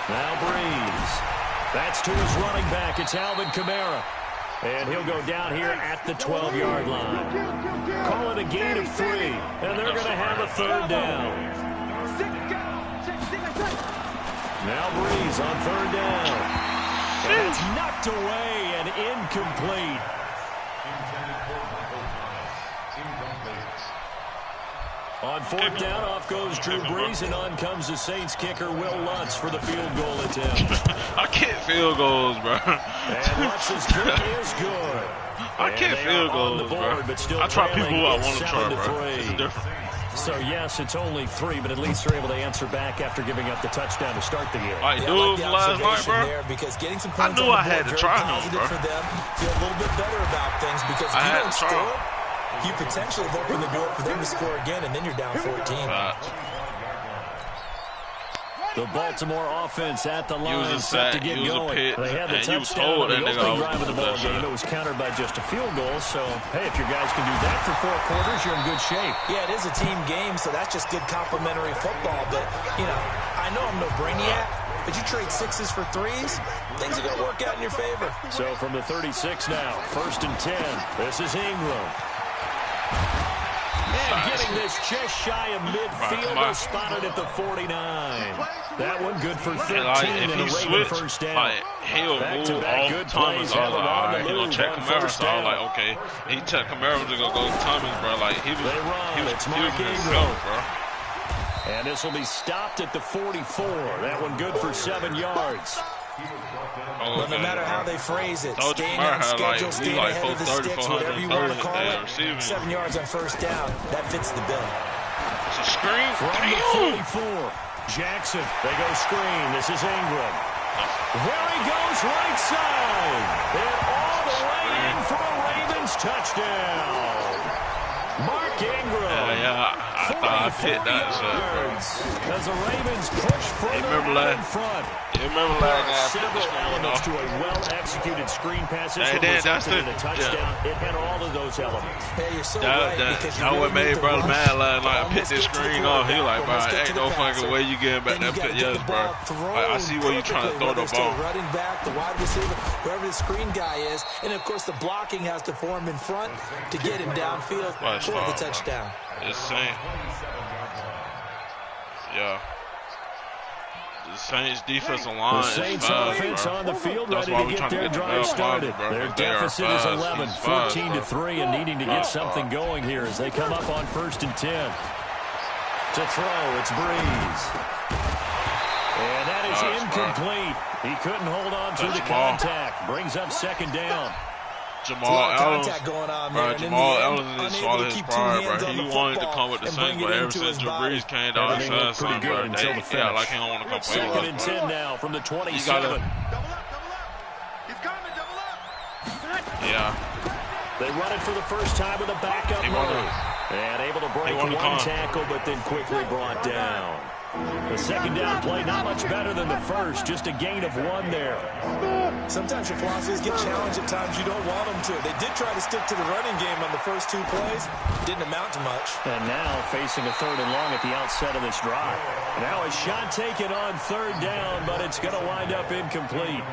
Now Brees. That's to his running back. It's Alvin Kamara. And he'll go down here at the 12-yard line. Call it a gain of 3. And they're going to have a 3rd down. Now Brees on 3rd down. And it's knocked away and incomplete. On 4th down, off goes Drew Brees, and on comes the Saints kicker, Will Lutz, for the field goal attempt. I can't field goals, bro. And Lutz's kick is good. I can't field goals, bro. I try people who I want to try, bro. It's different. So, yes, it's only 3, but at least they're able to answer back after giving up the touchdown to start the year. I knew last night, bro. Because getting some points I knew I had to try him, bro. For them, feel a little bit better about things because if you don't score, you potentially have opened the door for them to score again, and then you're down 14. The Baltimore offense at the line set to get going. They had the touchdown on the opening drive of the ball game. It was countered by just a field goal. So, hey, if your guys can do that for 4 quarters, you're in good shape. Yeah, it is a team game, so that's just good complimentary football. But, you know, I know I'm no brainiac, but you trade 6s for 3s, things are going to work out in your favor. So from the 36 now, 1st and 10. This is Ingram. And getting this just shy of midfield, spotted at the 49. That one good for 13 and a Raven first down. He'll move all Thomas. I was like, all right, he's going to check Kamara. So I was like, okay. He checked Kamara to go Thomas, bro. Like, he was himself, bro. And this will be stopped at the 44. That one good for 7 yards. Well, no matter how they phrase it, staying on schedule, staying ahead of the sticks, whatever you want to call it, 7 yards on first down, that fits the bill. It's a screen from the 44. Jackson, they go screen. This is Ingram. There he goes, right side. And all the way in for a Ravens touchdown. Mark Ingram. Yeah, I picked that shit, bro. As the Ravens push further in front. You remember last night I picked the Several screen elements off. to a well-executed screen pass. This And one then that's resulted in the a touchdown. It had all of those elements. Hey, you're so right, because you that really what made need to brother rush, mad last night. I almost picked this get to the screen off. He like, bro, quarterback, ain't no almost get to fucking the way you getting back Then you that gotta pit, get yes, the bro. ball thrown Like, I see where you trying to throw perfectly, the whether it's to ball. the running back, the wide receiver, whoever the screen guy is, and of course the blocking has to form in front to get him downfield for the touchdown. It's Saints. Yeah. The Saints defensive line The Saints is fast, offense bro. on the field, That's ready why to we get trying to their get the drive ball started. bro, Their 'cause they are deficit is fast. 11, He's fast, 14-3, and needing to get something going here as they come up on 1st and 10. To throw, it's Breeze. And that is incomplete. He couldn't hold on to the contact. Brings up 2nd down. Jamal Allen, going on bro, there. Jamal Allen Unable is swallow to his keep two pride, hands bro. on He the wanted to football come with the and Saints, bring but it ever into since his Drew body. Brees came down, he Everything said looked pretty something, good bro. until the Yeah, finish. like he don't want to come play with 2nd us, and bro. 10 now from the 27. Double up, double up. He's coming, double up. Yeah. They run it for the first time with a backup move. And able to break one tackle, but then quickly brought down. The 2nd down play, not much better than the first, just a gain of 1 there. Sometimes your philosophies get challenged at times you don't want them to. They did try to stick to the running game on the first 2 plays. Didn't amount to much. And now facing a 3rd and long at the outset of this drive. Now a shot taken on 3rd down, but it's going to wind up incomplete.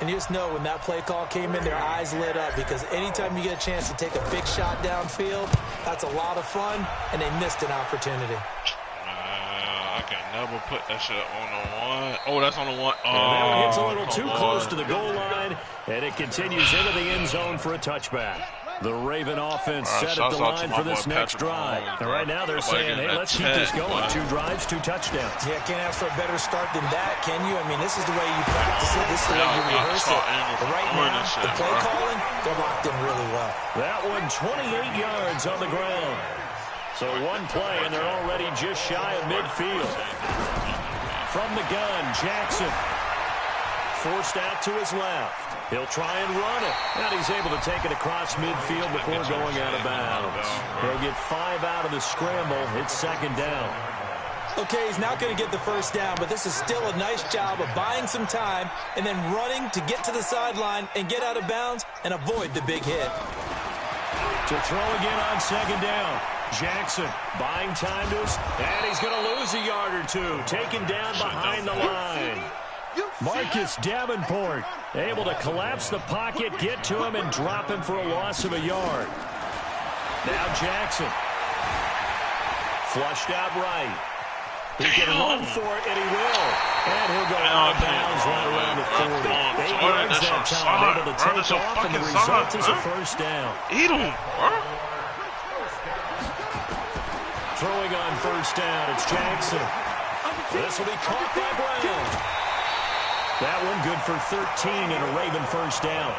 And you just know when that play call came in, their eyes lit up, because anytime you get a chance to take a big shot downfield, that's a lot of fun, and they missed an opportunity. I can never put that shit on the 1. Oh, that's on the 1. Oh, and that one hits a little too close to the goal line, and it continues into the end zone for a touchback. The Raven offense set at the line for this next drive. And right now they're saying, hey, let's keep this going. 2 drives, 2 touchdowns. Yeah, can't ask for a better start than that, can you? I mean, this is the way you practice it. This is the way you rehearse it. But right now, the play calling, they're locked in really well. That one 28 yards on the ground. So 1 play, and they're already just shy of midfield. From the gun, Jackson. Forced out to his left. He'll try and run it. And he's able to take it across midfield before going out of bounds. He'll get 5 out of the scramble. It's 2nd down. Okay, he's not going to get the 1st down, but this is still a nice job of buying some time and then running to get to the sideline and get out of bounds and avoid the big hit. To throw again on 2nd down. Jackson buying time to us, and he's going to lose a yard or 2. Taken down behind the line. Marcus Davenport able to collapse the pocket, get to him, and drop him for a loss of a yard. Now Jackson. Flushed out right. He can run for it, and he will. And he'll go out of bounds right around the 40. 8 yards that time, able to take off, and the result is a 1st down. Eat him, bro. Throwing on 1st down, it's Jackson. This will be caught by Brown. That one good for 13 and a Raven 1st down.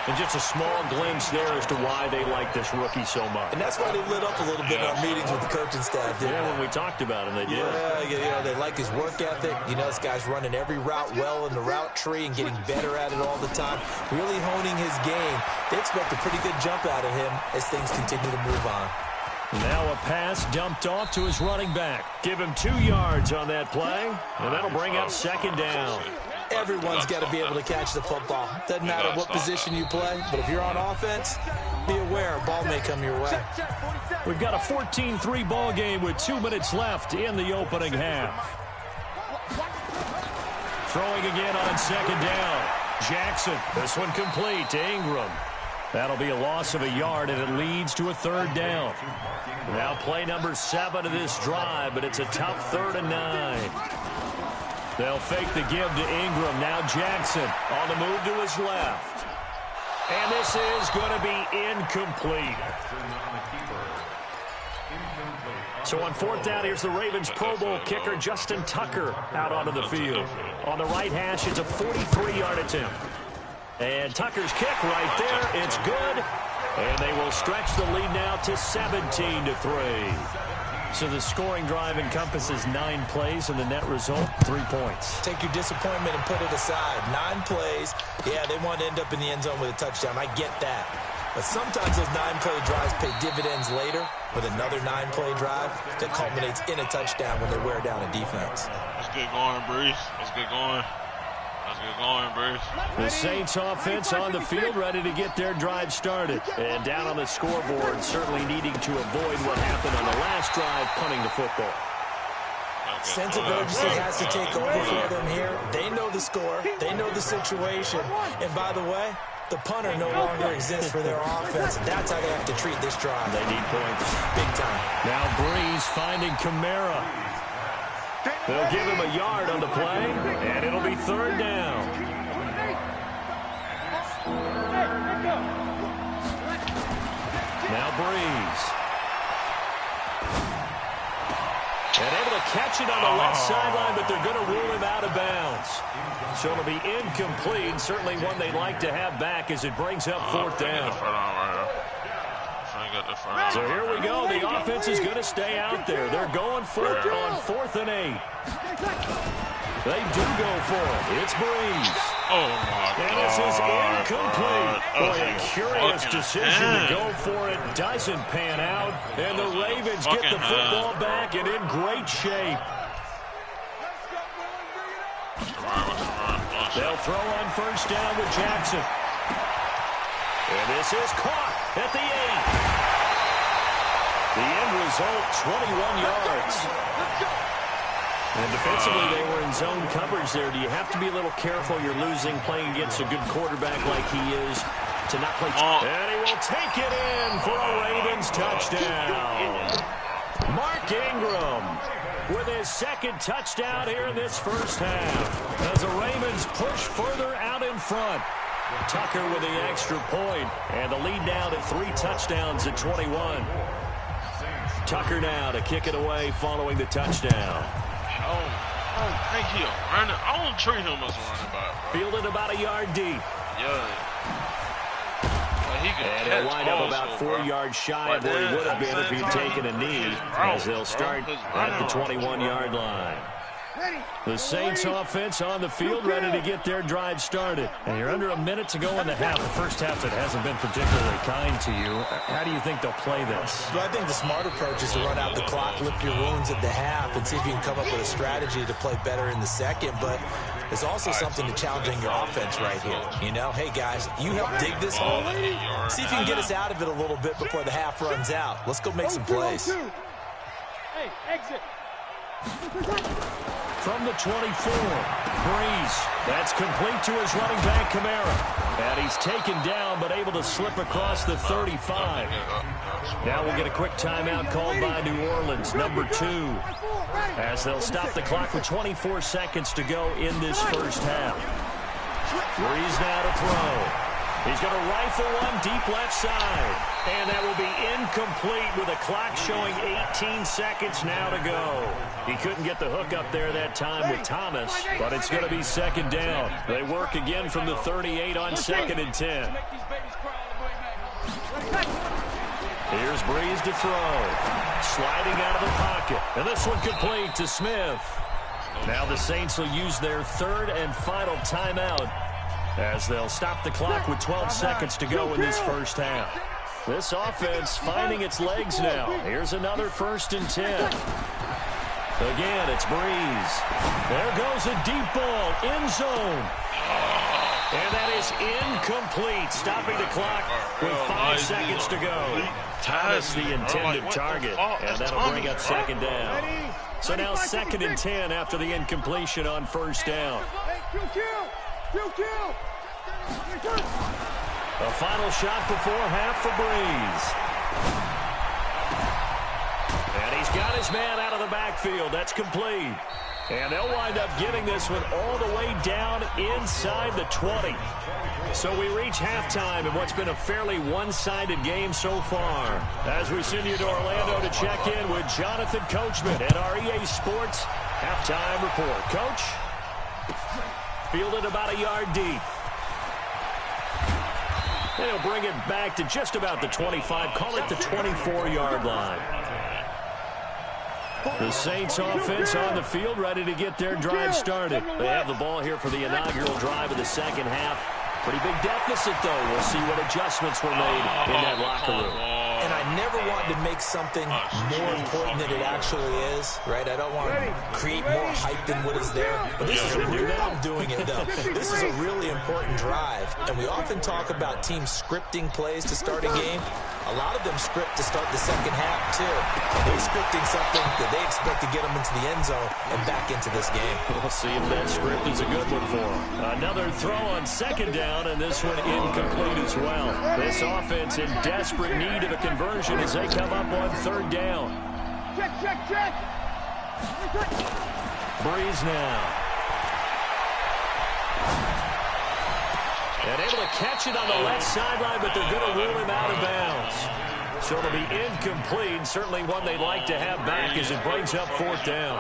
And just a small glimpse there as to why they like this rookie so much. And that's why they lit up a little bit in our meetings with the coaching staff, didn't when we talked about him, they did. Yeah, you know, they like his work ethic. You know, this guy's running every route well in the route tree and getting better at it all the time, really honing his game. They expect a pretty good jump out of him as things continue to move on. Now a pass dumped off to his running back. Give him 2 yards on that play, and that'll bring up 2nd down. Everyone's got to be able to catch the football. Doesn't matter what position you play, but if you're on offense, be aware a ball may come your way. We've got a 14-3 ball game with 2 minutes left in the opening half. Throwing again on 2nd down. Jackson, this one complete to Ingram. That'll be a loss of a yard, and it leads to a 3rd down. Now play number 7 of this drive, but it's a tough 3rd and 9. They'll fake the give to Ingram. Now Jackson on the move to his left. And this is going to be incomplete. So on 4th down, here's the Ravens Pro Bowl kicker, Justin Tucker, out onto the field. On the right hash, it's a 43-yard attempt. And Tucker's kick right there. It's good. And they will stretch the lead now to 17-3. So the scoring drive encompasses 9 plays, and the net result, 3 points. Take your disappointment and put it aside. 9 plays. Yeah, they want to end up in the end zone with a touchdown. I get that. But sometimes those 9-play drives pay dividends later with another 9-play drive that culminates in a touchdown when they wear down a defense. That's good going, Breeze. That's good going. That's good going, Breeze. The Saints offense on the field ready to get their drive started. And down on the scoreboard, certainly needing to avoid what happened on the last drive, punting the football. Sense of urgency has to take over for them here. They know the score. They know the situation. And by the way, the punter no longer exists for their offense. That's how they have to treat this drive. They need points. Big time. Now Breeze finding Kamara. They'll give him a yard on the play, and it'll be third down. Now Breeze. And able to catch it on the left sideline, but they're going to rule him out of bounds. So it'll be incomplete. Certainly one they'd like to have back as it brings up fourth down. So here we go. The offense is going to stay out there. They're going for it on 4th and 8. They do go for it. It's Breeze. Oh, my God. And this is incomplete. Boy, a curious decision to go for it. Doesn't pan out. And the Ravens get the football back and in great shape. They'll throw on first down with Jackson. And this is caught at the 8. The end result, 21 yards. And defensively, they were in zone coverage there. Do you have to be a little careful? You're losing, playing against a good quarterback like he is, to not play. And he will take it in for a Ravens touchdown. Mark Ingram with his second touchdown here in this first half. As the Ravens push further out in front. Tucker with the extra point, and the lead now to 3 touchdowns at 21. Tucker now to kick it away following the touchdown. I don't think he'll run it. I don't treat him as a running back, bro. Fielded about a yard deep. Yeah. And he'll wind up about 4 yards shy of where he would have been if he'd taken a knee, as they'll start at the 21-yard line. The Saints offense on the field ready to get their drive started. And you're under a minute to go in the half. The first half that hasn't been particularly kind to you. How do you think they'll play this? Well, I think the smart approach is to run out the clock, lick your wounds at the half, and see if you can come up with a strategy to play better in the second. But there's also something to challenging your offense right here. You know, hey, guys, you help dig this hole. See if you can get us out of it a little bit before the half runs out. Let's go make some plays. Hey, exit. From the 24, Breeze. That's complete to his running back, Kamara. And he's taken down, but able to slip across the 35. Now we'll get a quick timeout called by New Orleans, number 2. As they'll stop the clock with 24 seconds to go in this first half. Breeze now to throw. He's going to rifle one deep left side. And that will be incomplete with a clock showing 18 seconds now to go. He couldn't get the hook up there that time with Thomas, but it's going to be second down. They work again from the 38 on 2nd and 10. Here's Breeze to throw. Sliding out of the pocket. And this one complete to Smith. Now the Saints will use their 3rd and final timeout, as they'll stop the clock with 12 seconds to go in this first half. This offense finding its legs now. Here's another 1st and 10. Again, it's Breeze. There goes a deep ball, end zone. And that is incomplete, stopping the clock with 5 seconds to go. Thomas the intended target, and that'll bring up second down. So now 2nd and 10 after the incompletion on first down. A final shot before half for Breeze. And he's got his man out of the backfield. That's complete. And they'll wind up getting this one all the way down inside the 20. So we reach halftime in what's been a fairly one-sided game so far. As we send you to Orlando to check in with Jonathan Coachman at our EA Sports halftime report. Coach? Fielded about a yard deep. They'll bring it back to just about the 25. Call it the 24-yard line. The Saints offense on the field ready to get their drive started. They have the ball here for the inaugural drive of the second half. Pretty big deficit, though. We'll see what adjustments were made in that locker room. And I never want to make something more important than it actually is, right? I don't want to create more hype than what is there. But this is a real, I'm doing it, though. This is a really important drive. And we often talk about teams scripting plays to start a game. A lot of them script to start the second half, too. And they're scripting something that they expect to get them into the end zone and back into this game. We'll see if that script is a good one for them. Another throw on second down, and this one incomplete as well. This offense in desperate need of a conversion as they come up on third down. Check. Breeze now. And able to catch it on the left sideline, but they're going to rule him out of bounds. So it'll be incomplete. Certainly one they'd like to have back as it brings up fourth down.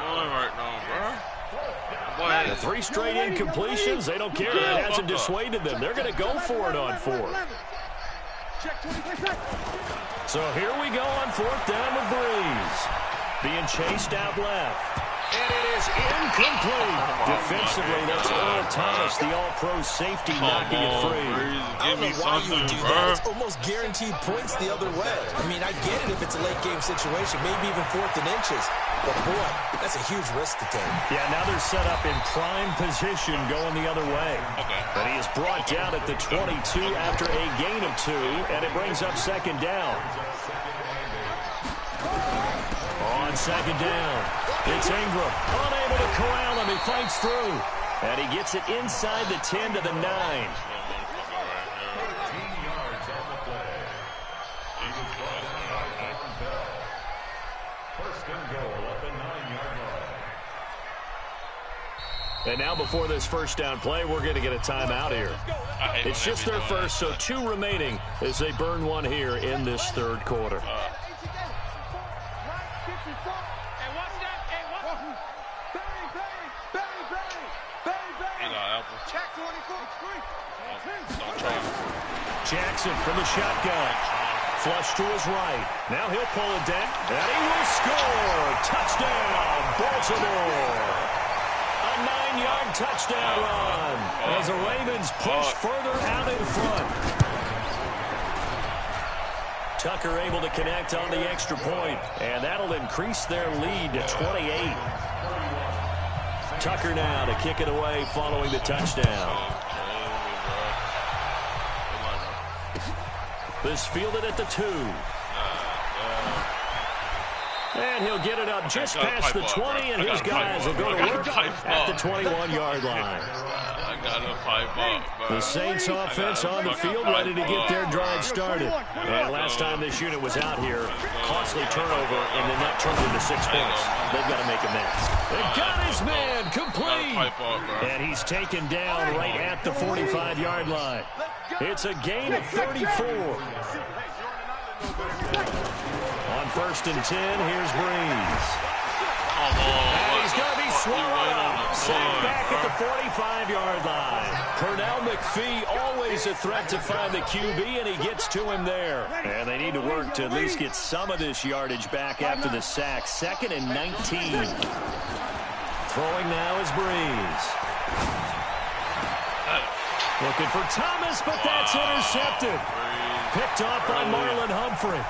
The 3 straight incompletions, they don't care. That hasn't dissuaded them. They're going to go for it on fourth. So here we go on fourth down with Breeze. Being chased out left. And it is incomplete. Defensively, that's Earl Thomas, the all-pro safety, knocking it free. I don't know why you would do that. It's almost guaranteed points the other way. I mean, I get it if it's a late-game situation, maybe even 4th and inches. But, boy, that's a huge risk to take. Yeah, now they're set up in prime position going the other way. But he is brought down at the 22 after a gain of 2, and it brings up second down. On second down, it's Ingram. Unable to corral him. He fights through. And he gets it inside the 10 to the 9. And now before this first down play, we're going to get a timeout here. It's just their first, so 2 remaining as they burn one here in this third quarter. Jackson from the shotgun. Flush to his right. Now he'll pull it down. And he will score. Touchdown, Baltimore. A 9-yard touchdown run as the Ravens push further out in front. Tucker able to connect on the extra point, and that'll increase their lead to 28. Tucker now to kick it away following the touchdown. This fielded at the 2. And he'll get it up just past the 20, and his guys will go to work at the 21-yard line. The Saints offense on the field ready to get their drive started. And last time this unit was out here, costly turnover, and then that turned into 6 points. They've got to make amends. They got his man complete. And he's taken down right at the 45-yard line. It's a gain of 34. On first and 10, here's Breeze. And he's going to be swallowed up. Sacked back at the 45-yard line. Pernell McPhee, always a threat to find the QB, and he gets to him there. And they need to work to at least get some of this yardage back after the sack. 2nd and 19. Throwing now is Breeze. Looking for Thomas, but that's intercepted. Picked off by Marlon Humphrey.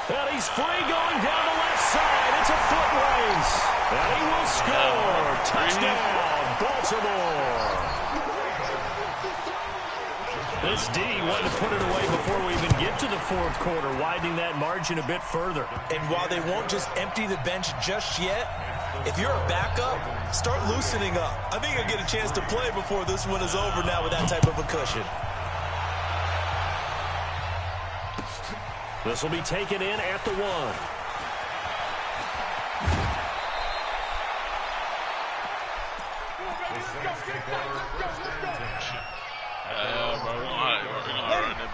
And he's free going down the left side. It's a foot race. And he will score. Touchdown, Baltimore. This D wanted to put it away before we even get to the fourth quarter, widening that margin a bit further. And while they won't just empty the bench just yet, if you're a backup, start loosening up. I think you'll get a chance to play before this one is over now with that type of a cushion. This will be taken in at the 1.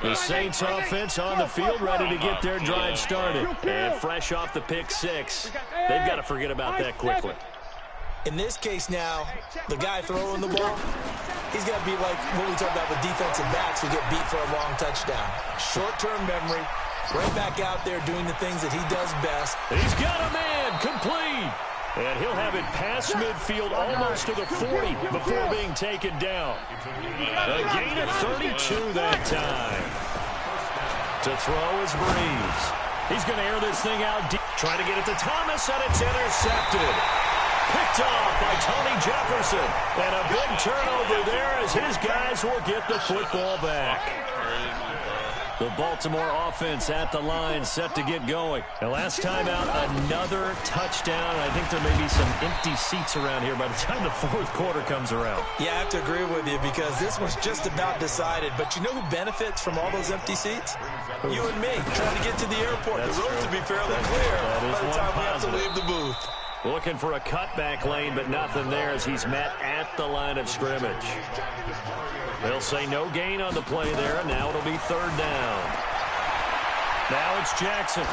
The Saints offense on the field ready to get their drive started. And fresh off the pick 6. They've got to forget about that quickly. In this case now, the guy throwing the ball, he's got to be like what we talk about with defensive backs who get beat for a long touchdown. Short-term memory, right back out there doing the things that he does best. He's got a man complete. And he'll have it past midfield almost to the 40 before being taken down. A gain of 32 that time. To throw is Breeze. He's going to air this thing out deep. Trying to get it to Thomas, and it's intercepted. Picked off by Tony Jefferson. And a big turnover there as his guys will get the football back. The Baltimore offense at the line, set to get going. And last time out, another touchdown. I think there may be some empty seats around here by the time the fourth quarter comes around. Yeah, I have to agree with you because this one's just about decided. But you know who benefits from all those empty seats? You and me, trying to get to the airport. That's the road true. to be fairly clear That is by the time we have to leave the booth. Looking for a cutback lane, but nothing there as he's met at the line of scrimmage. They'll say no gain on the play there, and now it'll be third down. Now it's Jackson.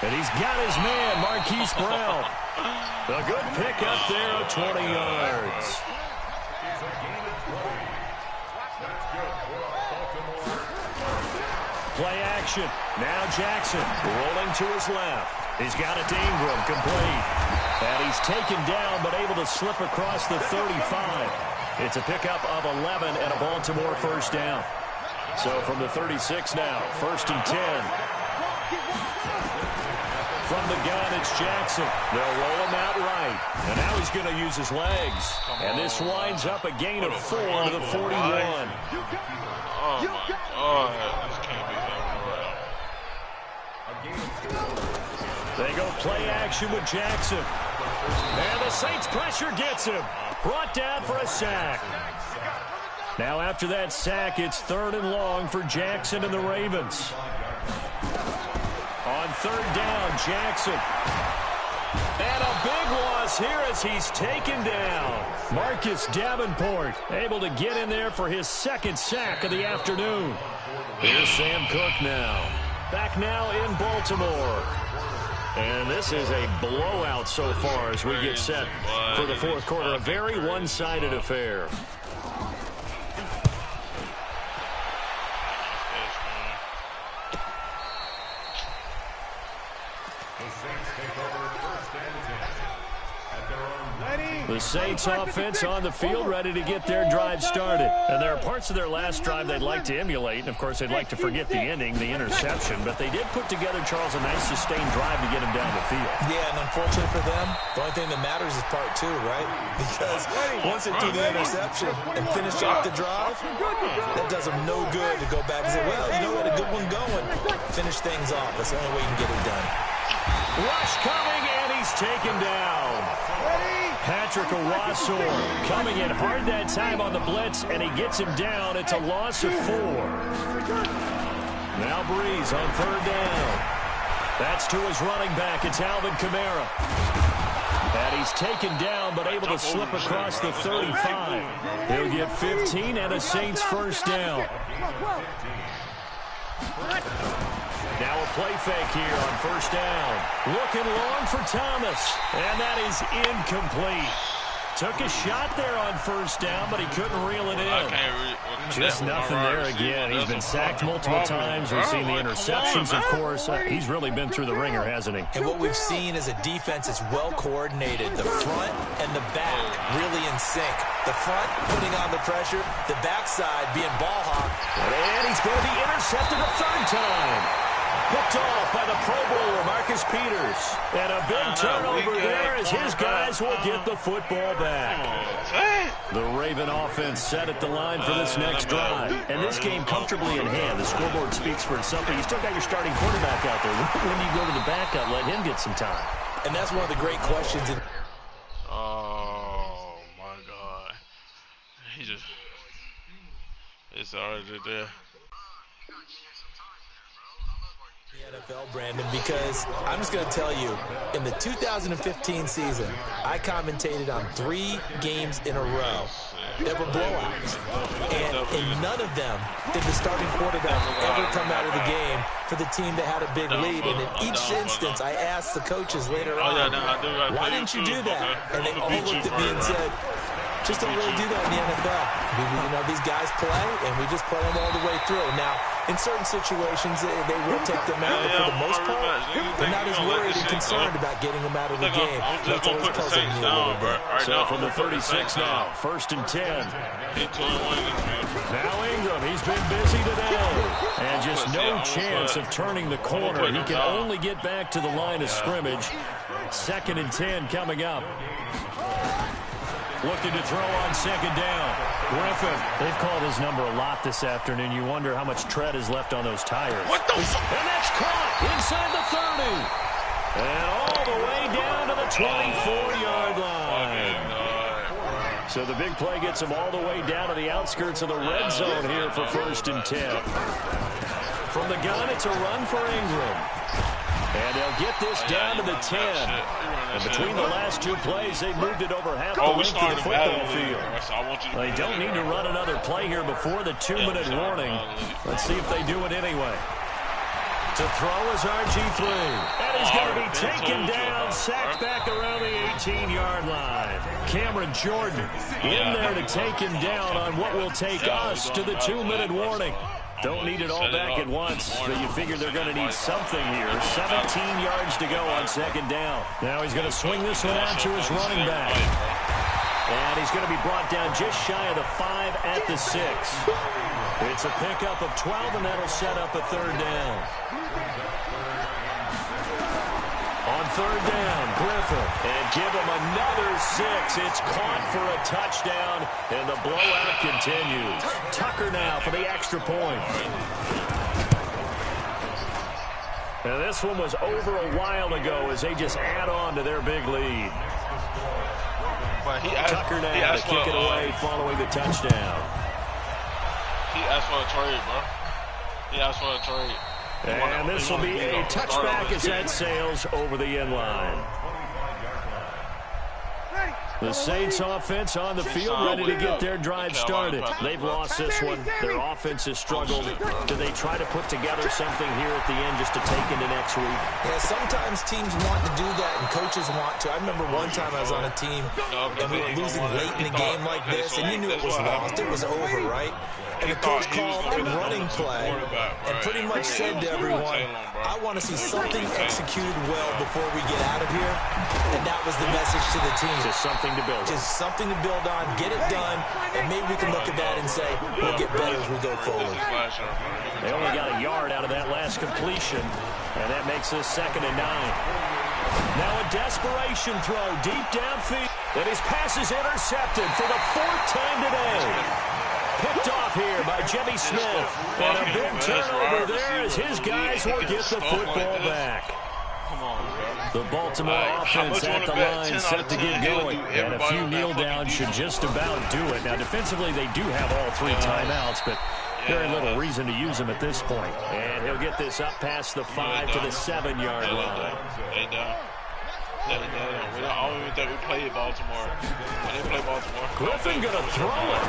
And he's got his man, Marquise Brown. A good pickup there of 20 yards. Play action. Now Jackson rolling to his left. He's got it to Ingram, complete. And he's taken down, but able to slip across the 35. It's a pickup of 11 and a Baltimore first down. So from the 36 now, 1st and 10. From the gun, it's Jackson. They'll roll him out right. And now he's going to use his legs. And this winds up a gain of 4 to the 41. Oh, my God. This can't be happening. They go play action with Jackson. And the Saints pressure gets him. Brought down for a sack. Now after that sack, it's 3rd and long for Jackson and the Ravens. On 3rd down, Jackson. And a big loss here as he's taken down. Marcus Davenport able to get in there for his 2nd sack of the afternoon. Here's Sam Cook now. Back now in Baltimore. And this is a blowout so far as we get set for the fourth quarter. A very one-sided affair. The Saints offense on the field, ready to get their drive started. And there are parts of their last drive they'd like to emulate. And, of course, they'd like to forget the ending, the interception. But they did put together, Charles, a nice sustained drive to get him down the field. Yeah, and unfortunately for them, the only thing that matters is part 2, right? Because once they do the interception and finish off the drive, that does them no good to go back and say, well, you know, we had a good one going. Finish things off. That's the only way you can get it done. Rush coming, and he's taken down. Patrick Owasor coming in hard that time on the blitz, and he gets him down. It's a loss of 4. Now Breeze on 3rd down. That's to his running back. It's Alvin Kamara. And he's taken down, but able to slip across the 35. He'll get 15 and a Saints first down. Now a play fake here on 1st down. Looking long for Thomas, and that is incomplete. Took a shot there on 1st down, but he couldn't reel it in. Just nothing there again. He's been sacked multiple times. We've seen the interceptions, of course. He's really been through the ringer, hasn't he? And what we've seen is a defense that's well coordinated. The front and the back really in sync. The front putting on the pressure, the backside being ball hawk. And he's going to be intercepted a 3rd time. Picked off by the Pro Bowler, Marcus Peters. And a big turnover there as his guys will get the football back. The Raven offense set at the line for this next drive. And this game comfortably in hand. The scoreboard speaks for itself, but you still got your starting quarterback out there. When do you go to the backup, let him get some time? And that's one of the great questions. Oh, my God. He just... It's already there. NFL, Brandon, because I'm just going to tell you, in the 2015 season, I commentated on 3 games in a row that were blowouts. And in none of them did the starting quarterback ever come out of the game for the team that had a big lead. And in each instance, I asked the coaches later on, why didn't you do that? And they all looked at me and said, just don't really do that in the NFL. You know, these guys play, and we just play them all the way through. Now, In certain situations, they will take them out, but for the most part, they're not as worried and concerned about getting them out of the game. That's always puzzling me a little bit. So from the 36 now, 1st and 10. Now Ingram, he's been busy today. And just no chance of turning the corner. He can only get back to the line of scrimmage. 2nd and 10 coming up. Looking to throw on 2nd down. Griffin. They've called his number a lot this afternoon. You wonder how much tread is left on those tires. What the fuck? And that's caught inside the 30. And all the way down to the 24-yard line. So the big play gets him all the way down to the outskirts of the red zone here for 1st and 10. From the gun, it's a run for Ingram. And they'll get this down to the 10. And between the last 2 plays, they've moved it over half the length of the football field. They don't need to run another play here before the 2-minute warning. Let's see if they do it anyway. To throw is RG3. And he's going to be taken down, sacked back around the 18-yard line. Cameron Jordan in there to take him down on what will take us to the 2-minute warning. Don't need it all back at once, but you figure they're going to need something here. 17 yards to go on 2nd down. Now he's going to swing this one out to his running back. And he's going to be brought down just shy of the 5 at the 6. It's a pickup of 12, and that'll set up a 3rd down. On 3rd down, Griffin. And give him another 6. It's caught for a touchdown, and the blowout continues. Tucker now for the extra point. And this one was over a while ago as they just add on to their big lead. Tucker now to kick it away following the touchdown. He asked for a trade, bro. He asked for a trade. And this will be a touchback as that sails over the end line. The Saints offense on the field, ready to get their drive started. They've lost this one. Their offense has struggled. Do they try to put together something here at the end just to take into next week? Yeah, sometimes teams want to do that and coaches want to. I remember one time I was on a team and we were losing late in the game like this, and you knew it was lost. It was over, right? And the coach called a running play and pretty much said to everyone, I want to see something executed well before we get out of here. And that was the message to the team. Just something to build on. Just something to build on, get it done, and maybe we can look at that and say, we'll get better as we go forward. They only got a yard out of that last completion, and that makes this 2nd and 9. Now a desperation throw deep downfield, and his pass is intercepted for the 4th time today. Picked off here by Jimmy Smith. And a big turnover there as his guys will get the football back. The Baltimore offense at the line set to get going. And a few kneel downs should just about do it. Now defensively they do have all 3 timeouts, but very little reason to use them at this point. And he'll get this up past the 5 to the 7-yard line. I don't even think we played Baltimore. When they play Baltimore. Griffin gonna throw it.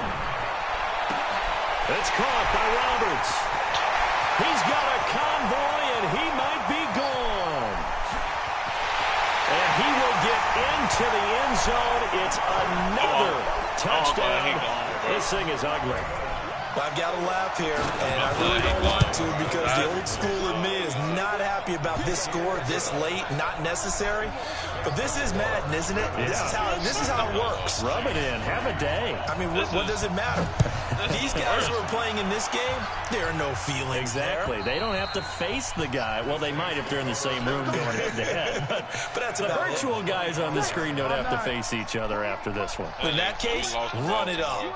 It's caught by Roberts. He's got a convoy, and he might be gone. And he will get into the end zone. It's another touchdown. This thing is ugly. Well, I've got to laugh here, and I really don't want to because the old school in me is not happy about this score this late, not necessary. But this is Madden, isn't it? Yeah. This is how it works. Rub it in. Have a day. I mean, what does it matter? These guys who are playing in this game, there are no feelings Exactly. there. They don't have to face the guy. Well, they might if they're in the same room going head-to-head. But that's the virtual guys on the screen don't have to face each other after this one. In that case, run it up.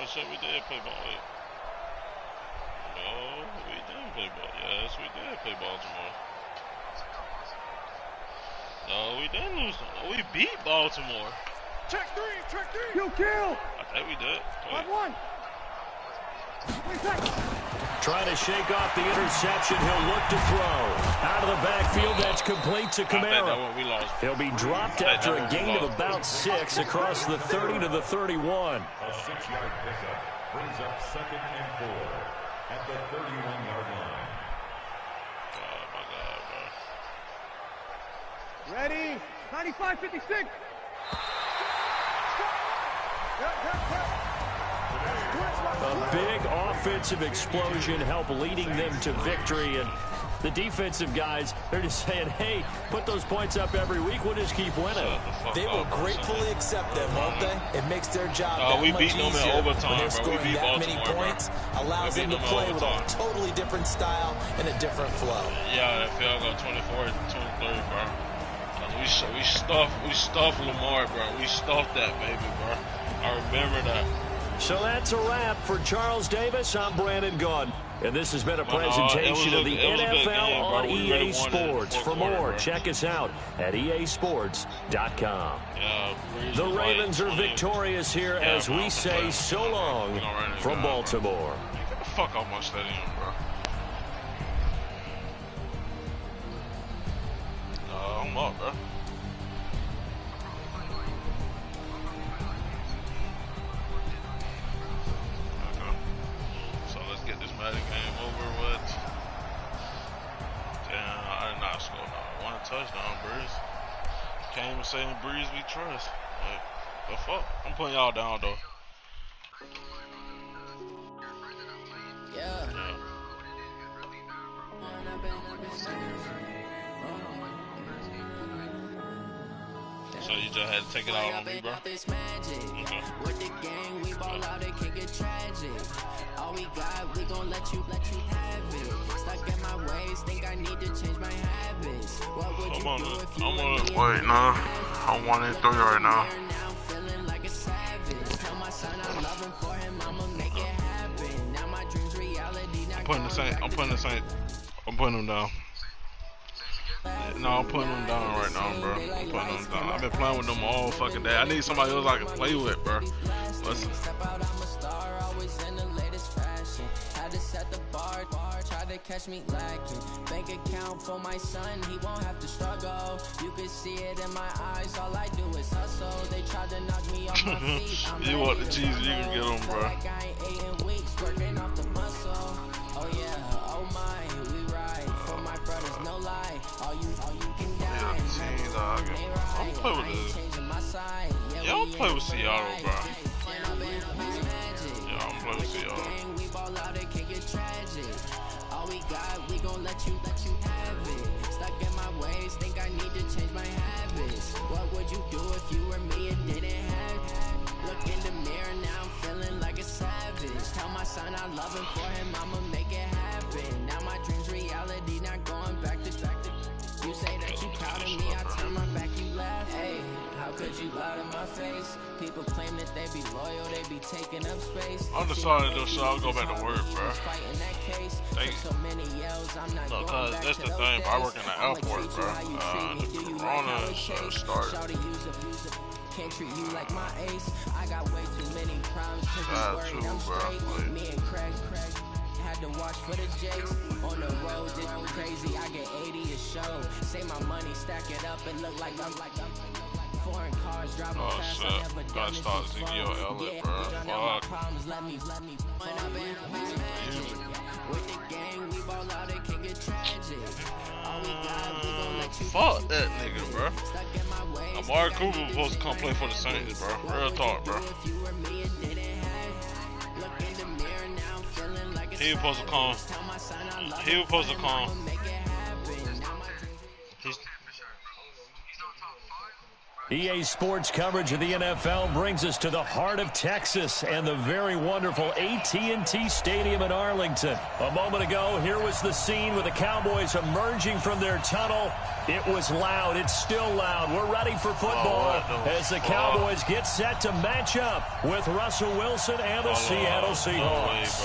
So we did play ball. No, we didn't play ball. Yes, we did play Baltimore. No, we didn't lose. We beat Baltimore. Check 3. You kill. I think we did. 5-1. Trying to shake off the interception. He'll look to throw. Out of the backfield, that's complete to Kamara. He'll be dropped after a gain of about 6 across the 30 to the 31. A 6-yard pickup brings up 2nd and 4 at the 31-yard line. Oh, my God, bro. Ready? 95-56. A big offensive explosion helped leading them to victory, and the defensive guys, they're just saying, hey, put those points up every week, we'll just keep winning. They will gratefully accept them, won't they? It makes their job that we much beat them easier in overtime, when they're bro. scoring We beat that many Baltimore, points, bro. allows them to play with a totally different style and a different flow. Yeah, that field goal 24-23, bro. We stuffed Lamar, bro. We stuffed that baby, bro. I remember that. So that's a wrap for Charles Davis. I'm Brandon Gunn. And this has been a presentation of the NFL on EA Sports. For more, check us out at easports.com. The Ravens are victorious here as we say so long from Baltimore. Get the fuck out my stadium, bro. I'm up, bro. Get this Madden game over with. Damn, I did not score no one touchdown, Breeze. Can't even say in Breeze we trust. Like, the fuck? I'm putting y'all down though. Yeah. So you just had to take it out on me, bro? Okay. With the gang, we ball out, it can get tragic. All we got, we gon' let you have it. Stuck in my ways, think I need to change my habits. What would you do if you wait, nah. I'm 1-3 right now. I'm feeling like a savage. Tell my son I love him for him, I'ma make it happen. Now my dreams reality. I'm putting them down. No, I'm putting them down right now, bro. I'm putting them down. I've been playing with them all fucking day. I need somebody else I can play with, bro. Listen. At the bar, try to catch me lacking. Bank account for my son, he won't have to struggle. You can see it in my eyes, all I do is hustle. They tried to knock me off my feet. You want the cheese, you can get them, bro. Like I ain't ate in weeks, working off the muscle. Oh yeah, oh my, we ride for my brothers, no lie. All you can die. I'm play with this. Yeah, I'm play with Seattle, bro. Yeah, I'm play with Seattle. Tragic. All we got, we gon' let you have it. Stuck in my ways, think I need to change my habits. What would you do if you were me and didn't have? Look in the mirror, now I'm feeling like a savage. Tell my son I love him for him, I'ma make it happen. Now my dreams reality, not going back to. You say that you proud of me, I turn my back, you laugh. Hey, how could you lie to my face? People claim that they be loyal, they be taking up space. I'm deciding to I'll go back to work, bro. No, cause that's the thing, bro. I work in the airport, bro. The corona started. Can't treat you like my ace. I got way too many problems to be worried. I'm straight. Me and Craig had to watch for the Jakes. On the road, this crazy. I get 80 a show. Say my money, stack it up and look like I'm foreign cars driving fast. I never done this before. Yeah, don't know my problems. Let me point up and magic. With the gang, we ball out, it can get tragic. All we got, we gon' let you. Fuck that nigga, bro. Amari Cooper was supposed to come play for the Saints, bro. Real talk, bro. He was supposed to come. He was supposed to come. EA Sports coverage of the NFL brings us to the heart of Texas and the very wonderful AT&T Stadium in Arlington. A moment ago, here was the scene with the Cowboys emerging from their tunnel. It was loud. It's still loud. We're ready for football as the Cowboys get set to match up with Russell Wilson and the Seattle Seahawks.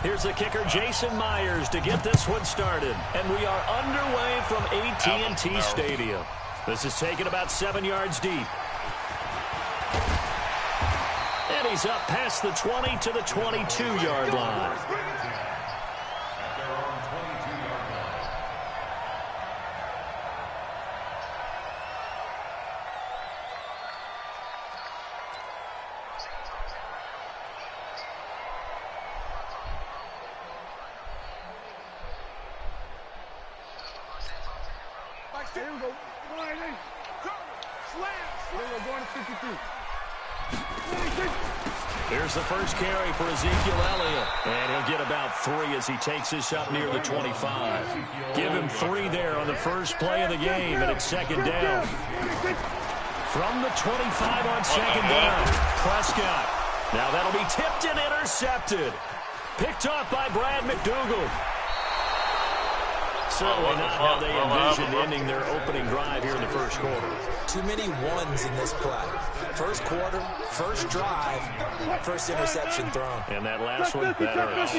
Here's the kicker, Jason Myers, to get this one started. And we are underway from AT&T Stadium. This is taken about 7 yards deep. And he's up past the 20 to the 22-yard line. Here we go. Going to 53. Here's the first carry for Ezekiel Elliott. And he'll get about 3 as he takes this up near the 25. Give him 3 there on the first play of the game, and it's second down. From the 25 on second down, Prescott. Now that'll be tipped and intercepted. Picked off by Brad McDougal. Certainly not how they envisioned ending their opening drive here in the first quarter. Too many ones in this play. First quarter, first drive, first interception thrown. And that last one, that hurts.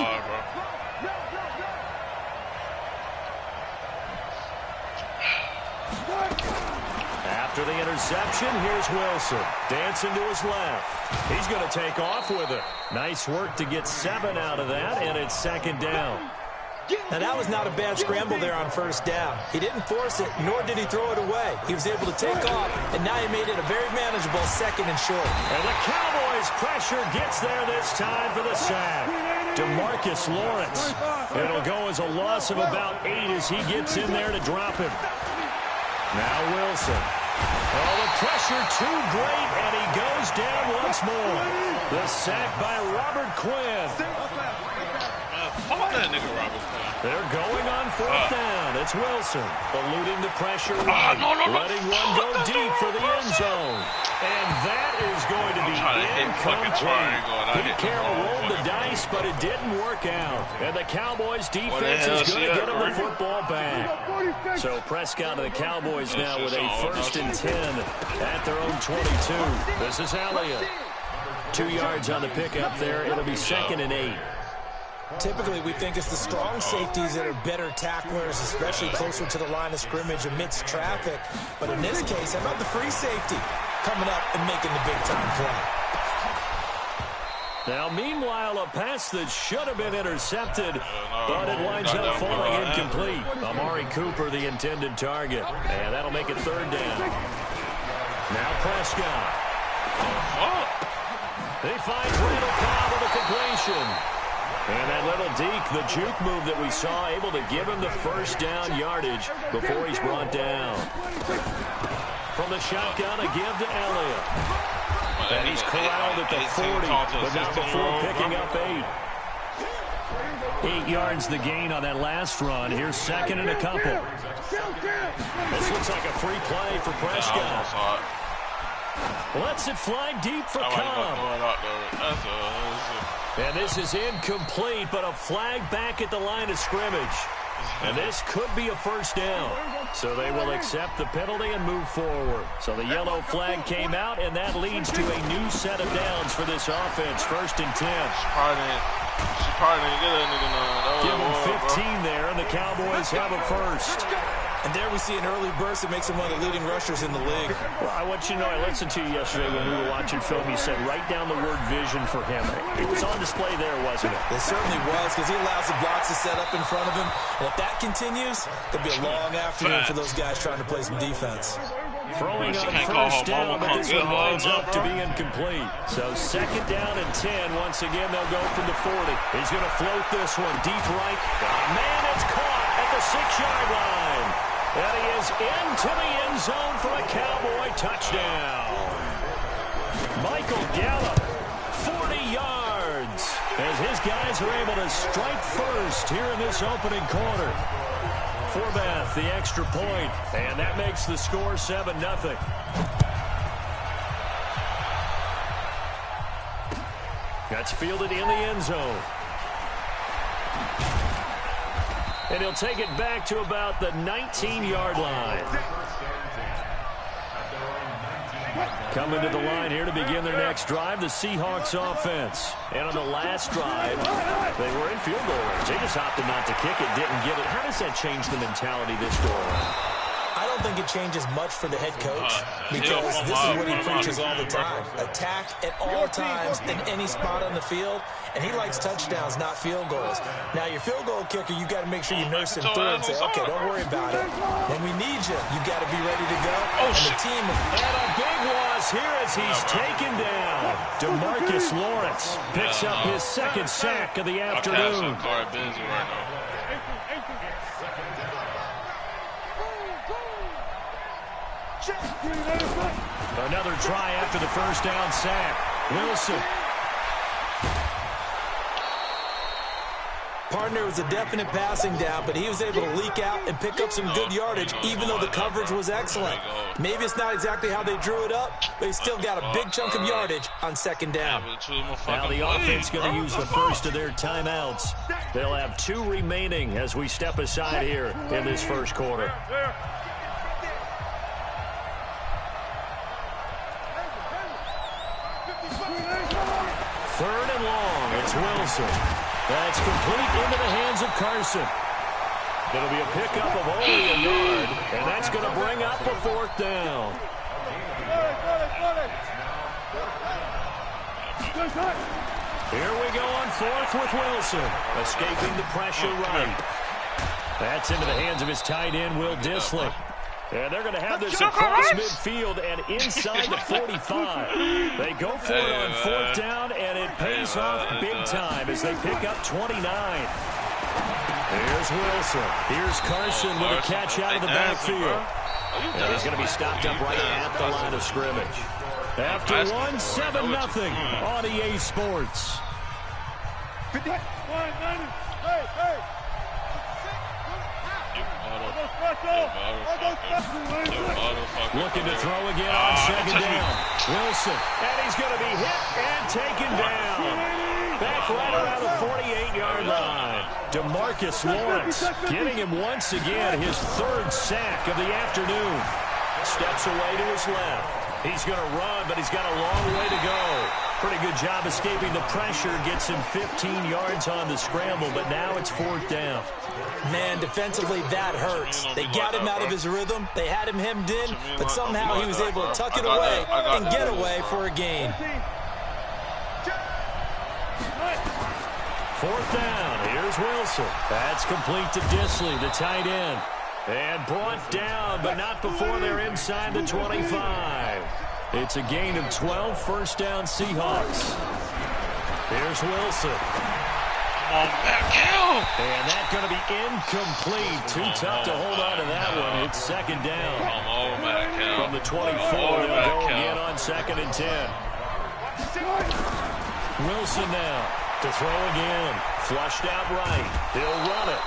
After the interception, here's Wilson. Dancing to his left. He's going to take off with it. Nice work to get 7 out of that, and it's second down. Now, that was not a bad scramble there on first down. He didn't force it, nor did he throw it away. He was able to take off, and now he made it a very manageable second and short. And the Cowboys' pressure gets there this time for the sack. DeMarcus Lawrence. It'll go as a loss of about 8 as he gets in there to drop him. Now Wilson. Oh, the pressure too great, and he goes down once more. The sack by Robert Quinn. Fuck that nigga Robert Quinn. They're going on fourth down. It's Wilson eluding the pressure, letting one go deep for the end zone. And that is going to be incomplete. Pete Carroll rolled the dice, but it didn't work out. And the Cowboys' defense is going to get him the football back. So Prescott and the Cowboys now with a 1st and 10 at their own 22. This is Elliott. 2 yards on the pickup there. It'll be 2nd and 8. Typically, we think it's the strong safeties that are better tacklers, especially closer to the line of scrimmage amidst traffic. But in this case, how about the free safety coming up and making the big-time play? Now, meanwhile, a pass that should have been intercepted, but it winds up falling incomplete. Amari Cooper, the intended target, and that'll make it 3rd down. Now Prescott. He finds Randall Cobb with a completion. And that little deke, the juke move that we saw, able to give him the first down yardage before he's brought down. From the shotgun, a give to Elliott. And he's corralled at the 40, but not before picking up 8. 8 yards the gain on that last run. Here's 2nd and a couple. This looks like a free play for Prescott. Lets it fly deep for Cobb. And this is incomplete, but a flag back at the line of scrimmage. And this could be a first down. So they will accept the penalty and move forward. So the yellow flag came out, and that leads to a new set of downs for this offense. 1st and 10. She probably didn't get that nigga none. Give them 15 there, and the Cowboys have a first. And there we see an early burst that makes him one of the leading rushers in the league. Well, I want you to know, I listened to you yesterday when we were watching film. You said write down the word vision for him. It was on display there, wasn't it? It certainly was, because he allows the blocks to set up in front of him. And if that continues, it'll be a long afternoon for those guys trying to play some defense. Throwing on first down, but this one winds up to be incomplete. So 2nd down and 10. Once again, they'll go from the 40. He's going to float this one deep right. Oh, man, it's caught at the 6-yard line. And he is into the end zone for a Cowboy touchdown. Michael Gallup, 40 yards, as his guys are able to strike first here in this opening quarter. Forbath, the extra point, and that makes the score 7-0. That's fielded in the end zone. And he'll take it back to about the 19-yard line. Coming to the line here to begin their next drive, the Seahawks offense. And on the last drive, they were in field goal range. They just opted not to kick it, didn't get it. How does that change the mentality this go around? I don't think it changes much for the head coach, because this is what he preaches all the time. Attack at all times in any spot on the field, and he likes touchdowns, not field goals. Now, your field goal kicker, you got to make sure you nurse him through and say, okay, don't worry about it. When we need you, you got to be ready to go. And the team... And a big loss here as he's taken down. DeMarcus Lawrence picks up his 2nd sack of the afternoon. Another try after the first down sack. Wilson. Partner, was a definite passing down, but he was able to leak out and pick up some good yardage, even though the coverage was excellent. Maybe it's not exactly how they drew it up, but he still got a big chunk of yardage on second down. Now the offense going to use the first of their timeouts. They'll have 2 remaining as we step aside here in this first quarter. Third and long. It's Wilson. That's complete into the hands of Carson. It'll be a pickup of only a yard, and that's going to bring up a 4th down. Here we go on 4th with Wilson, escaping the pressure right. That's into the hands of his tight end, Will Dissly. And they're going to have this across midfield and inside the 45. They go for it on 4th down, and it pays off big time as they pick up 29. Here's Wilson. Here's Carson with a catch out of the backfield. And he's going to be stopped up right at the line of scrimmage. After one, 7-0 on EA Sports. Looking to throw again on second down. Wilson, and he's going to be hit and taken down. Back right around the 48-yard line. DeMarcus Lawrence getting him once again, his 3rd sack of the afternoon. Steps away to his left. He's going to run, but he's got a long way to go. Pretty good job escaping the pressure. Gets him 15 yards on the scramble, but now it's 4th down. Man, defensively, that hurts. They got him out of his rhythm. They had him hemmed in, but somehow he was able to tuck it away and get away for a gain. 4th down. Here's Wilson. That's complete to Dissly, the tight end. And brought down, but not before they're inside the 25. It's a gain of 12, 1st down Seahawks. Here's Wilson. And that's going to be incomplete. Too tough to hold on to that one. It's 2nd down. From the 24, they'll go again on 2nd and 10. Wilson now to throw again. Flushed out right. He'll run it.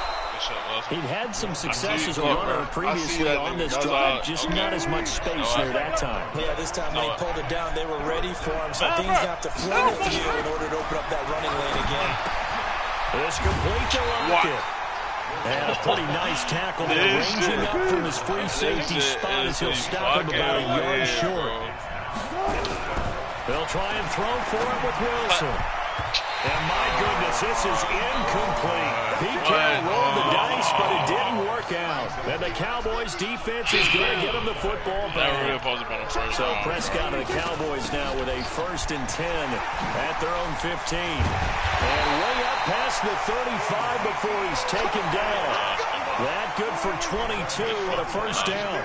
He'd had some success as a runner previously on this drive, just not as much space there that time. Yeah, this time when he pulled it down, they were ready for him, so I think he's going to have to float it through in order to open up that running lane again. It's complete to Lockett. And a pretty nice tackle there, ranging up from his free safety spot as he'll stop him about a yard short. They'll try and throw for it with Wilson. And my goodness, this is incomplete. Pete Carroll rolled the dice, but it didn't work out. And the Cowboys' defense is going to get him the football back. So Prescott and the Cowboys now with a 1st and 10 at their own 15. And way up past the 35 before he's taken down. That good for 22 on a 1st down.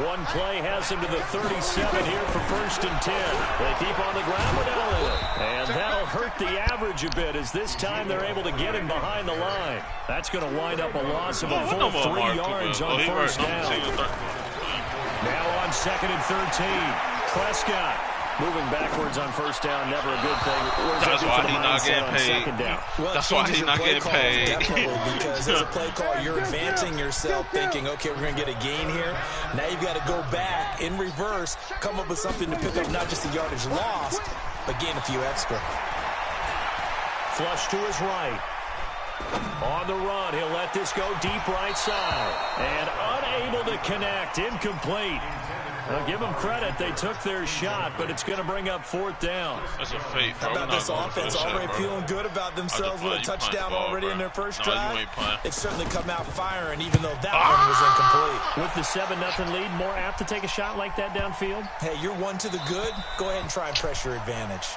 One play has him to the 37 here for 1st and 10. They keep on the ground with Elliott. And that'll hurt the average a bit as this time they're able to get him behind the line. That's going to wind up a loss of a full 3 yards on 1st down. Now on 2nd and 13. Prescott moving backwards on 1st down, never a good thing. That's why he's not getting paid. Well, that's why he's not getting paid. Definitely, because as a play call, you're advancing yourself thinking, okay, we're going to get a gain here. Now you've got to go back in reverse, come up with something to pick up not just the yardage lost, but gain a few extra. Flush to his right. On the run, he'll let this go deep right side. And unable to connect, incomplete. I'll give them credit. They took their shot, but it's going to bring up 4th down. That's a fake. How about this offense already feeling good about themselves with a touchdown already in their first drive? It's certainly come out firing, even though that one was incomplete. With the 7-0 lead, more apt to take a shot like that downfield? Hey, you're 1 to the good. Go ahead and try and pressure advantage.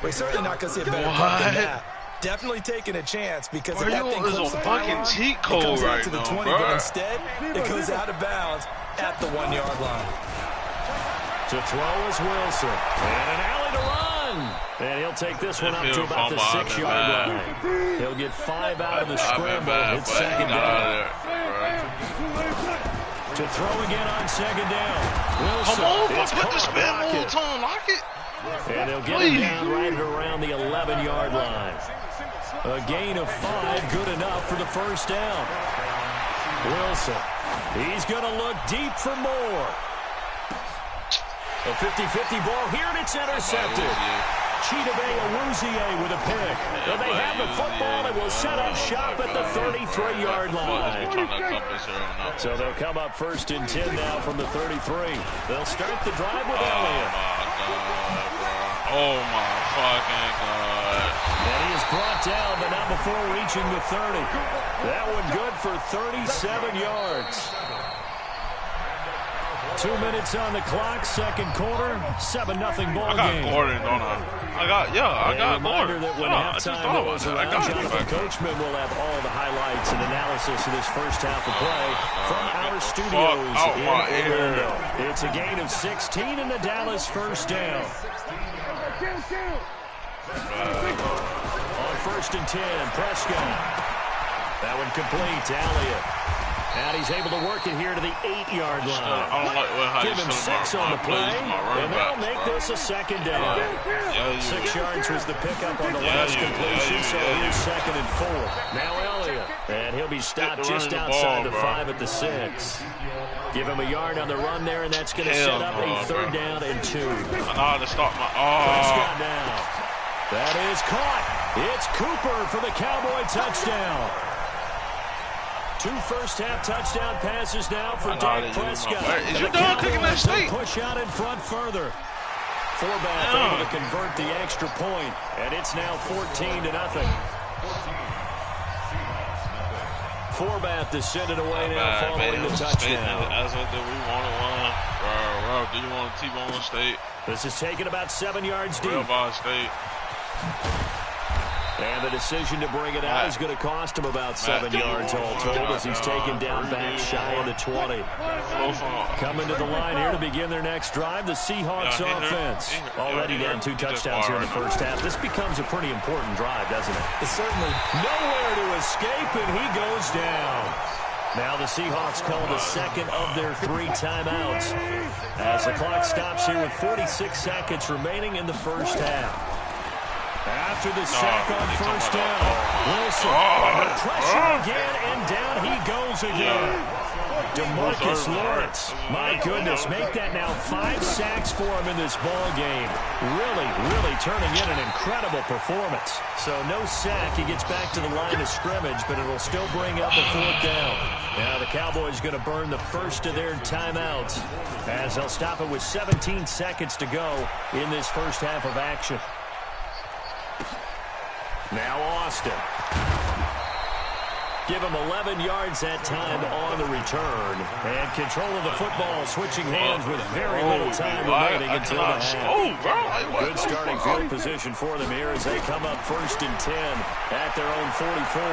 We're certainly not going to see a better punt than that. Definitely taking a chance because if that thing clips the pylon, it comes out to the 20, but instead it goes out of bounds at the 1-yard line. To throw is Wilson. And an alley to run. And he'll take this one up to about the 6-yard line. He'll get 5 out of the scramble. It's 2nd down. To throw again on second down. Wilson. Come on, It's put the caught. spin Lock move it. on, lock it. And they'll get him down right around the 11-yard line. A gain of 5, good enough for the first down. Wilson. He's going to look deep for more. A 50-50 ball here, and it's intercepted. Chidobe Awuzie with a pick. And they have the football and will set up shop at the 33-yard line. So they'll come up first and 10 now from the 33. They'll start the drive with Elliott. Oh, my fucking God. And he is brought down, but not before reaching the 30. That one good for 37 yards. 2 minutes on the clock, second quarter, 7-0 ball game. I got Gordon, don't I? I got Reminder Gordon. that when halftime rolls around, Jonathan Coachman will have all the highlights and analysis of this first half of play from our studios in Orlando. It's a gain of 16 and the Dallas first down. On first and 10, Prescott. That one complete to Elliott. And he's able to work it here to the 8-yard line. I don't like how Give him 6 on the play, and they'll make this a second down. 6 yards was the pickup on the last completion, so here's second and 4. Now Elliott, and he'll be stopped just outside the 5 at the 6. Give him a yard on the run there, and that's going to set up a third down and 2. I know how to stop my... Prescott now. That is caught. It's Cooper for the Cowboy touchdown. 2 first-half touchdown passes now for Dak Prescott. Is you done cooking that steak? Push out in front further. Forbath able to convert the extra point, and it's now 14-0. Forbath to send it away now following the touchdown. As I did, we wanted one. Do you want a T-bone State? This is taken about 7 yards deep. Real Ball State. And the decision to bring it out is going to cost him about 7 yards all told as he's taken down back shy of the 20. Coming to the line here to begin their next drive, the Seahawks offense. Already down 2 touchdowns here in the first half. This becomes a pretty important drive, doesn't it? It's certainly nowhere to escape, and he goes down. Now the Seahawks call the second of their 3 timeouts as the clock stops here with 46 seconds remaining in the first half. After the sack on first down, Wilson under pressure again, and down he goes again. DeMarcus Lawrence, my goodness, make that now 5 sacks for him in this ball game. Really turning in an incredible performance. So no sack, he gets back to the line of scrimmage, but it'll still bring up a 4th down. Now the Cowboys going to burn the first of their timeouts as they'll stop it with 17 seconds to go in this first half of action. Now Austin. Give him 11 yards that time on the return. And control of the football, switching hands with very little time remaining until the half. Good starting field position for them here as they come up first and 10 at their own 44.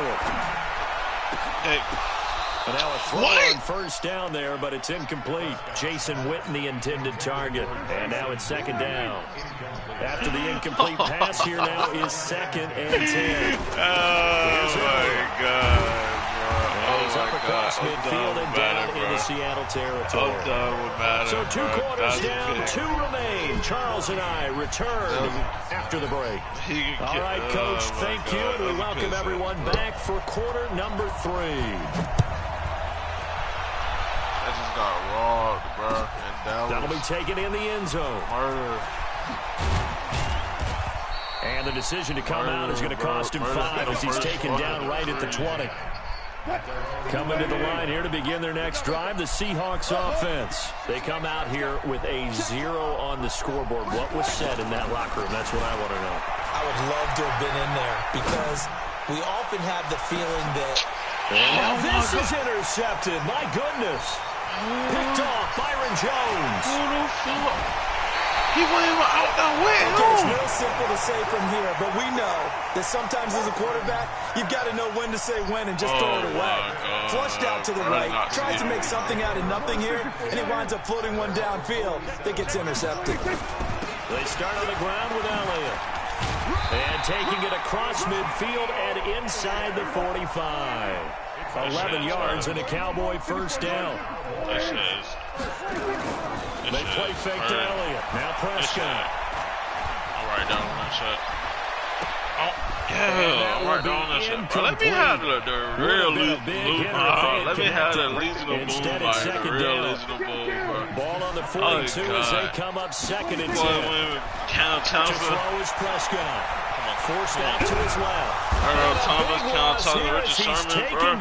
And now a throw on first down there, but it's incomplete. Jason Witten, the intended target. And now it's second down. After the incomplete pass, here now is second and 10. Oh, my God. He's up across midfield and down in the Seattle territory. So 2 quarters down, 2 remain. Charles and I return after the break. All right, Coach, thank you, and we welcome everyone back for quarter number 3. That just got robbed, bro, in Dallas. That'll be taken in the end zone. And the decision to come out is going to cost him 5 as he's taken down right at the 20. Coming to the line here to begin their next drive, the Seahawks offense. They come out here with a 0 on the scoreboard. What was said in that locker room? That's what I want to know. I would love to have been in there because we often have the feeling that... And now this is intercepted. My goodness. Picked off Byron Jones. He went out that way. It's real simple to say from here, but we know that sometimes as a quarterback, you've got to know when to say when and just throw it away. Flushed out to the right, tries to make something out of nothing here, and he winds up floating one downfield that gets intercepted. They start on the ground with Elliott. And taking it across midfield and inside the 45. 11 yards and a Cowboy first down. They play fake to Elliott. Now Prescott. All right, down on that shot. Oh, yeah, all right, down on that shot. Bro, let me have the real Let me have the legion of boom, like the real legion of boom, bro. Ball on the 42 as they come up second and 10. To throw is Prescott. Forced out to his left. Earl Thomas, Count Richard Sherman, bro.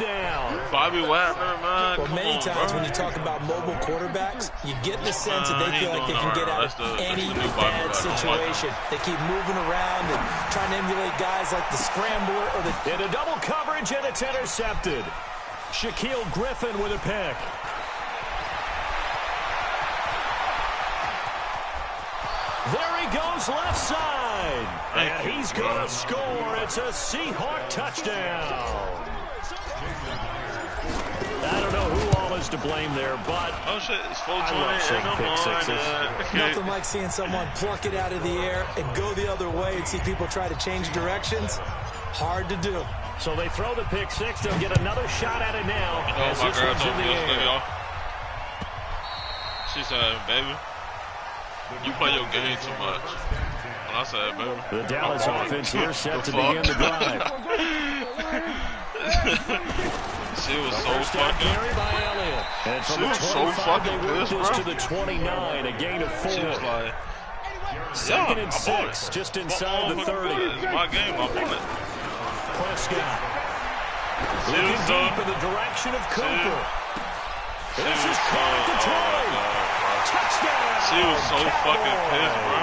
Bobby Wagner, man. Well, many times when you talk about mobile quarterbacks, you get the sense that they feel like they can get out of any bad situation. They keep moving around and trying to emulate guys like the scrambler or the... In a double coverage, and it's intercepted. Shaquille Griffin with a pick. There he goes left side. And he's going to score. It's a Seahawk touchdown. I don't know who all is to blame there, but oh shit, it's full 20. Nothing like seeing someone pluck it out of the air and go the other way and see people try to change directions. Hard to do. So they throw the pick six. They'll get another shot at it now. Oh, my girl told me yesterday, y'all. She said, baby, you play your game too much. And I said, baby. The Dallas offense here set to begin the drive. She was so fucking. And from she was so fucking pissed, bro. To the 29, a gain of 4. She was like, second and 6, just inside the 30. It's my game, I want it. Prescott looking deep in the direction of Cooper. This is caught at the 20. Touchdown. She was so fucking pissed, bro.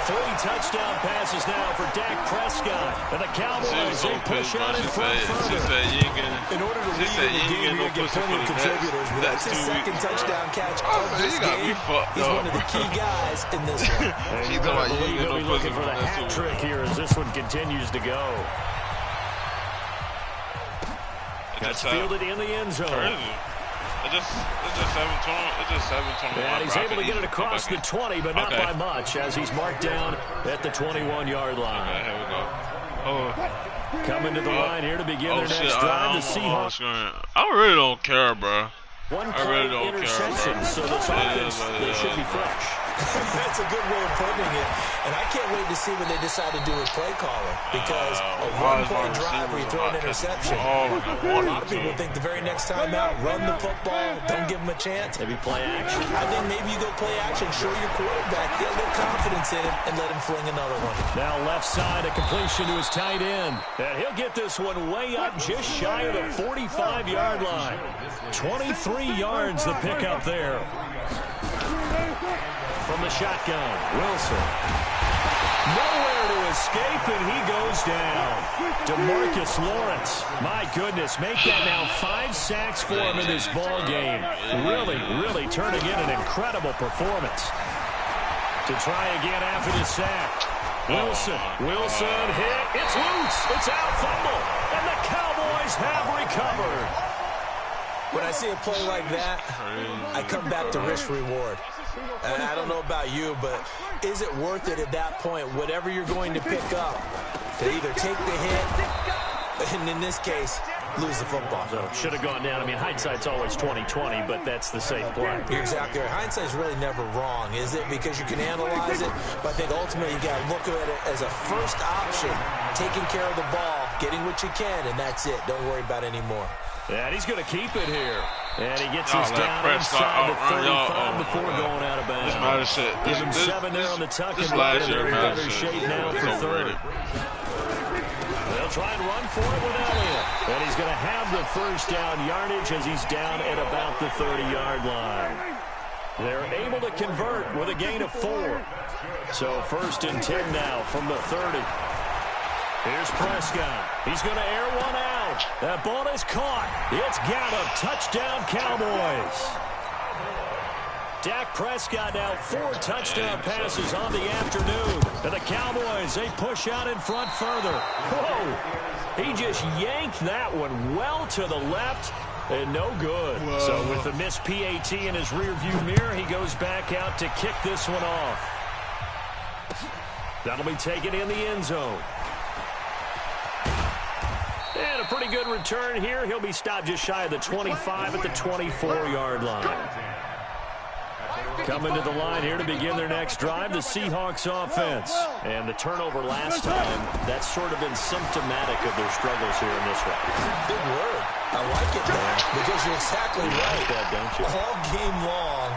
3 touchdown passes now for Dak Prescott. And the Cowboys, they push out in front further. She said, you ain't getting, in order to lead in the game, you get plenty of contributors. But that's his second touchdown catch of this game. He's one of the key guys in this one. She's going to believe he'll be looking for the hat trick here as this one continues to go. That's fielded in the end zone. It's just 7-20. And he's able to get it across the 20, but not by much, as he's marked down at the 21-yard line. Okay, here we go. Oh. Coming to the line here to begin their next drive. The Seahawks. I really don't care, bro. I really don't interception, care, bro. So this offense, they should be fresh. That's a good way of putting it. And I can't wait to see what they decide to do with play calling. Because a one-point drive where you throw an interception, a lot of people think the very next time out, run the football, don't give them a chance. Maybe play action. I think maybe you go play action, show your quarterback, get a little confidence in him, and let him fling another one. Now left side, a completion to his tight end. And he'll get this one way up just shy of the 45-yard line. 23 yards the pickup there. From the shotgun, Wilson. Nowhere to escape, and he goes down. DeMarcus Lawrence. My goodness, make that now 5 sacks for him in this ball game. Really turning in an incredible performance. To try again after the sack. Wilson hit. It's loose. It's out, fumble. And the Cowboys have recovered. When I see a play like that, I come back to risk-reward. And I don't know about you, but is it worth it at that point, whatever you're going to pick up, to either take the hit, and in this case, lose the football? So should have gone down. I mean, hindsight's always 20/20, but that's the safe play. You're exactly right. Hindsight's really never wrong, is it? Because you can analyze it, but I think ultimately you got to look at it as a first option, taking care of the ball, getting what you can, and that's it. Don't worry about any more. And he's going to keep it here. And he gets us down inside the 35 before going out of bounds. This matter shit. Give him 7 there on the tuck and looking in very better shape now for third. They'll try and run for it with Elliott. And he's going to have the first down yardage as he's down at about the 30-yard line. They're able to convert with a gain of 4. So 1st and 10 now from the 30. Here's Prescott. He's going to air one out. That ball is caught. It's Gallup. Touchdown, Cowboys. Dak Prescott now 4 touchdown passes on the afternoon. And the Cowboys, they push out in front further. Whoa. He just yanked that one well to the left. And no good. Whoa. So with the missed PAT in his rearview mirror, he goes back out to kick this one off. That'll be taken in the end zone. And a pretty good return here. He'll be stopped just shy of the 25 at the 24-yard line. Coming to the line here to begin their next drive, the Seahawks offense. And the turnover last time, that's sort of been symptomatic of their struggles here in this one. Big word. I like it, man, because you're exactly right. That, don't you? All game long,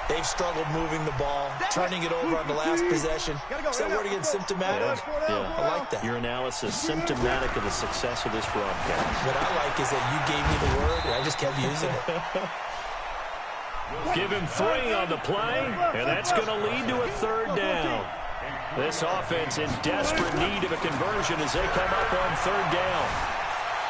they've struggled moving the ball, turning it over on the last possession. Is that word again, symptomatic? Yeah. I like that. Your analysis, symptomatic of the success of this broadcast. What I like is that you gave me the word, and I just kept using it. Give him 3 on the play, and that's going to lead to a 3rd down. This offense in desperate need of a conversion as they come up on 3rd down.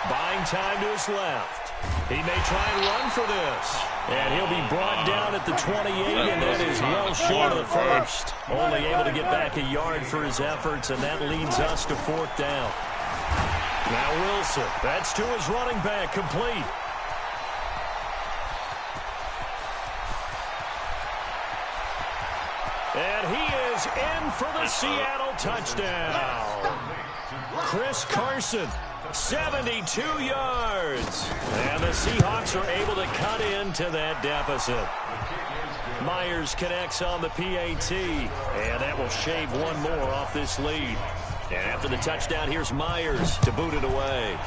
Buying time to his left. He may try and run for this. And he'll be brought down at the 28, and that is well short of the first. Only able to get back a yard for his efforts, and that leads us to 4th down. Now Wilson, that's to his running back, complete. And he is in for the Seattle touchdown. Chris Carson, 72 yards. And the Seahawks are able to cut into that deficit. Myers connects on the PAT, and that will shave one more off this lead. And after the touchdown, here's Myers to boot it away.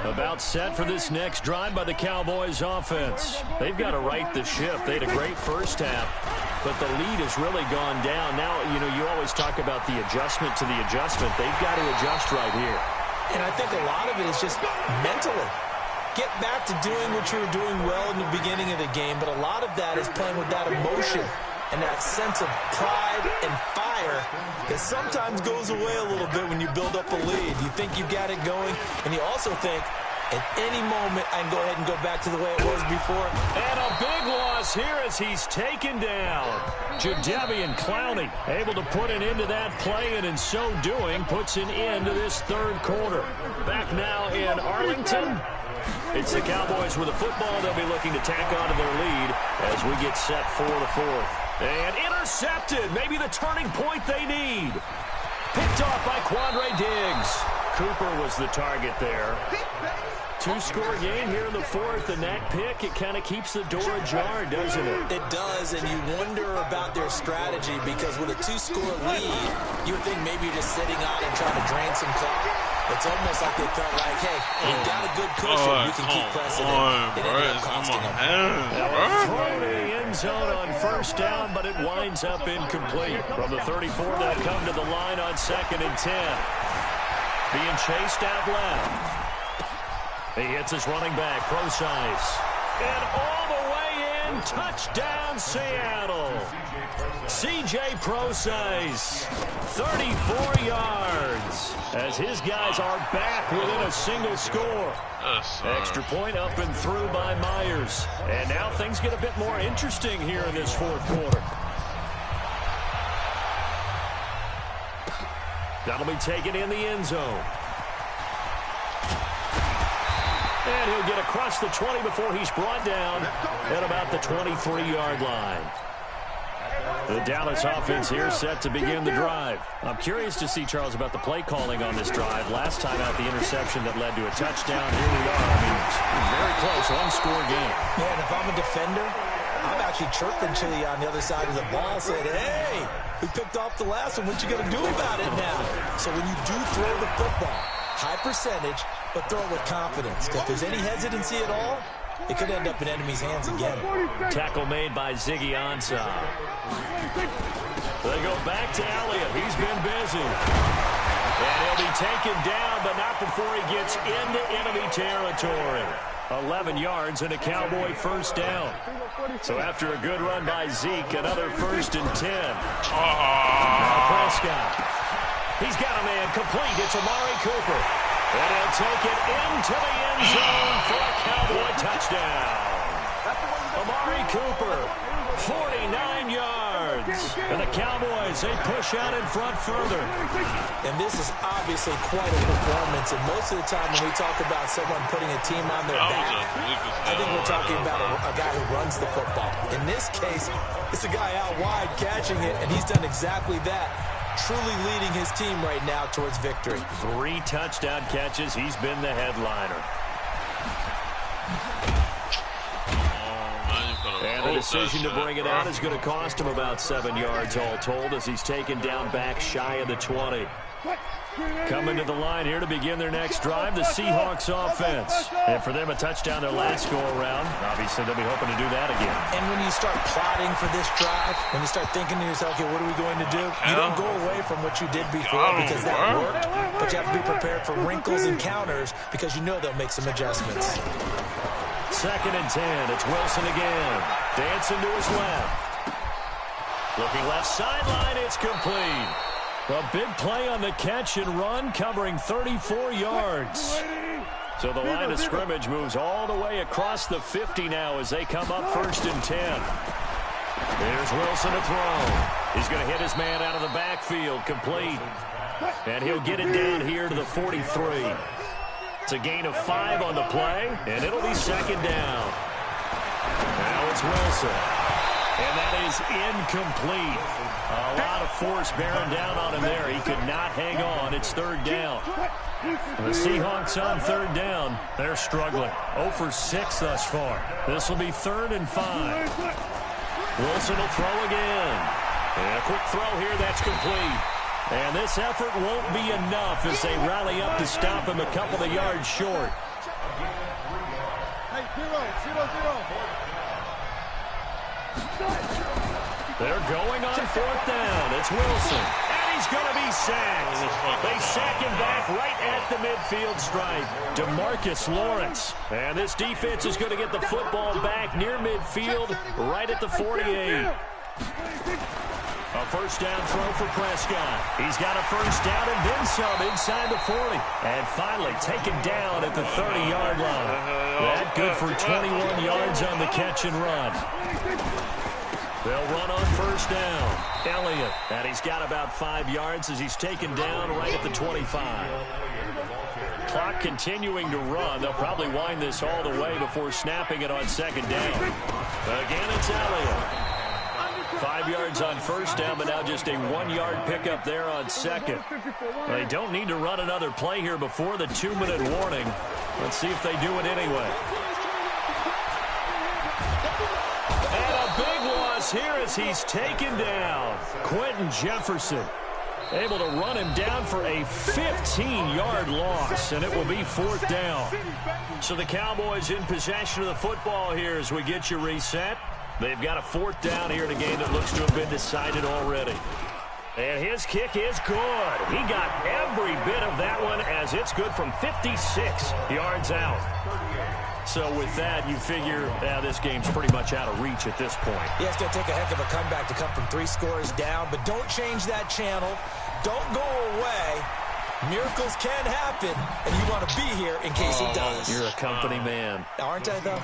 About set for this next drive by the Cowboys offense. They've got to right the ship. They had a great first half, but the lead has really gone down. Now, you always talk about the adjustment to the adjustment. They've got to adjust right here. And I think a lot of it is just mentally. Get back to doing what you were doing well in the beginning of the game, but a lot of that is playing with that emotion and that sense of pride and fire that sometimes goes away a little bit when you build up a lead. You think you've got it going, and you also think, at any moment, I can go ahead and go back to the way it was before. And a big loss here as he's taken down. Jadeveon Clowney able to put an end to that play, and in so doing, puts an end to this 3rd quarter. Back now in Arlington. It's the Cowboys with a football. They'll be looking to tack onto their lead as we get set for the 4th. And intercepted. Maybe the turning point they need. Picked off by Quandre Diggs. Cooper was the target there. 2-score game here in the 4th, and that pick, it kind of keeps the door ajar, doesn't it? It does, and you wonder about their strategy because with a 2-score lead, you would think maybe you're just sitting on and trying to drain some clock. It's almost like they felt like, hey, we've got a good cushion. We can keep pressing it. It ended up costing them. Thrown in the end zone on 1st down, but it winds up incomplete. From the 34, they'll come to the line on 2nd and 10. Being chased out left. He hits his running back, Procise. And all the way in, touchdown Seattle. C.J. Procise, 34 yards, as his guys are back within a single score. Extra point up and through by Myers. And now things get a bit more interesting here in this 4th quarter. That'll be taken in the end zone. And he'll get across the 20 before he's brought down at about the 23-yard line. The Dallas offense here set to begin the drive. I'm curious to see, Charles, about the play calling on this drive. Last time out, the interception that led to a touchdown. Here we are. I mean, it's very close, 1-score game. Man, if I'm a defender, I'm actually chirping to you on the other side of the ball, saying, hey, we picked off the last one. What you going to do about it now? So when you do throw the football, high percentage, but throw it with confidence. If there's any hesitancy at all, it could end up in enemy's hands again. Tackle made by Ziggy Ansah. They go back to Elliott. He's been busy. And he'll be taken down, but not before he gets into enemy territory. 11 yards and a Cowboy 1st down. So after a good run by Zeke, another 1st and 10. Now Prescott. He's got a man complete. It's Amari Cooper. And he'll take it into the end zone for a Cowboy touchdown. Amari Cooper, 49 yards. yards. And the Cowboys, they push out in front further. And this is obviously quite a performance. And most of the time when we talk about someone putting a team on their back, I think we're talking about a guy who runs the football. In this case, it's a guy out wide catching it, and he's done exactly that. Truly leading his team right now towards victory. 3 touchdown catches. He's been the headliner. And the decision to bring it out is going to cost him about 7 yards all told as he's taken down back shy of the 20. Coming to the line here to begin their next drive, the Seahawks offense. And for them, a touchdown their last go-around. Obviously, they'll be hoping to do that again. And when you start plotting for this drive, when you start thinking to yourself, okay, what are we going to do? You don't go away from what you did before because that worked, but you have to be prepared for wrinkles and counters because you know they'll make some adjustments. 2nd and 10. It's Wilson again. Dancing to his left. Looking left sideline. It's complete. A big play on the catch and run, covering 34 yards. So the line of scrimmage moves all the way across the 50 now as they come up 1st and 10. There's Wilson to throw. He's going to hit his man out of the backfield, complete. And he'll get it down here to the 43. It's a gain of 5 on the play, and it'll be 2nd down. Now it's Wilson. And that is incomplete. A lot of force bearing down on him there. He could not hang on. It's 3rd down. The Seahawks on 3rd down. They're struggling. 0 for 6 thus far. This will be 3rd and 5. Wilson will throw again. And a quick throw here. That's complete. And this effort won't be enough as they rally up to stop him a couple of yards short. Hey, 0-0-0. They're going on 4th down. It's Wilson. And he's going to be sacked. They sack him back right at the midfield stripe. DeMarcus Lawrence. And this defense is going to get the football back near midfield right at the 48. A 1st down throw for Prescott. He's got a 1st down and then some inside the 40. And finally taken down at the 30-yard line. That good for 21 yards on the catch and run. They'll run on 1st down. Elliott. And he's got about 5 yards as he's taken down right at the 25. Clock continuing to run. They'll probably wind this all the way before snapping it on 2nd down. Again, it's Elliott. 5 yards on 1st down, but now just a 1-yard pickup there on 2nd. They don't need to run another play here before the 2-minute warning. Let's see if they do it anyway. And a big loss here as he's taken down. Quentin Jefferson able to run him down for a 15-yard loss, and it will be 4th down. So the Cowboys in possession of the football here as we get you reset. They've got a 4th down here in a game that looks to have been decided already. And his kick is good. He got every bit of that one as it's good from 56 yards out. So with that, you figure this game's pretty much out of reach at this point. Yeah, it's going to take a heck of a comeback to come from 3 scores down, but don't change that channel. Don't go away. Miracles can happen, and you want to be here in case he does. You're a company man. Aren't I, though?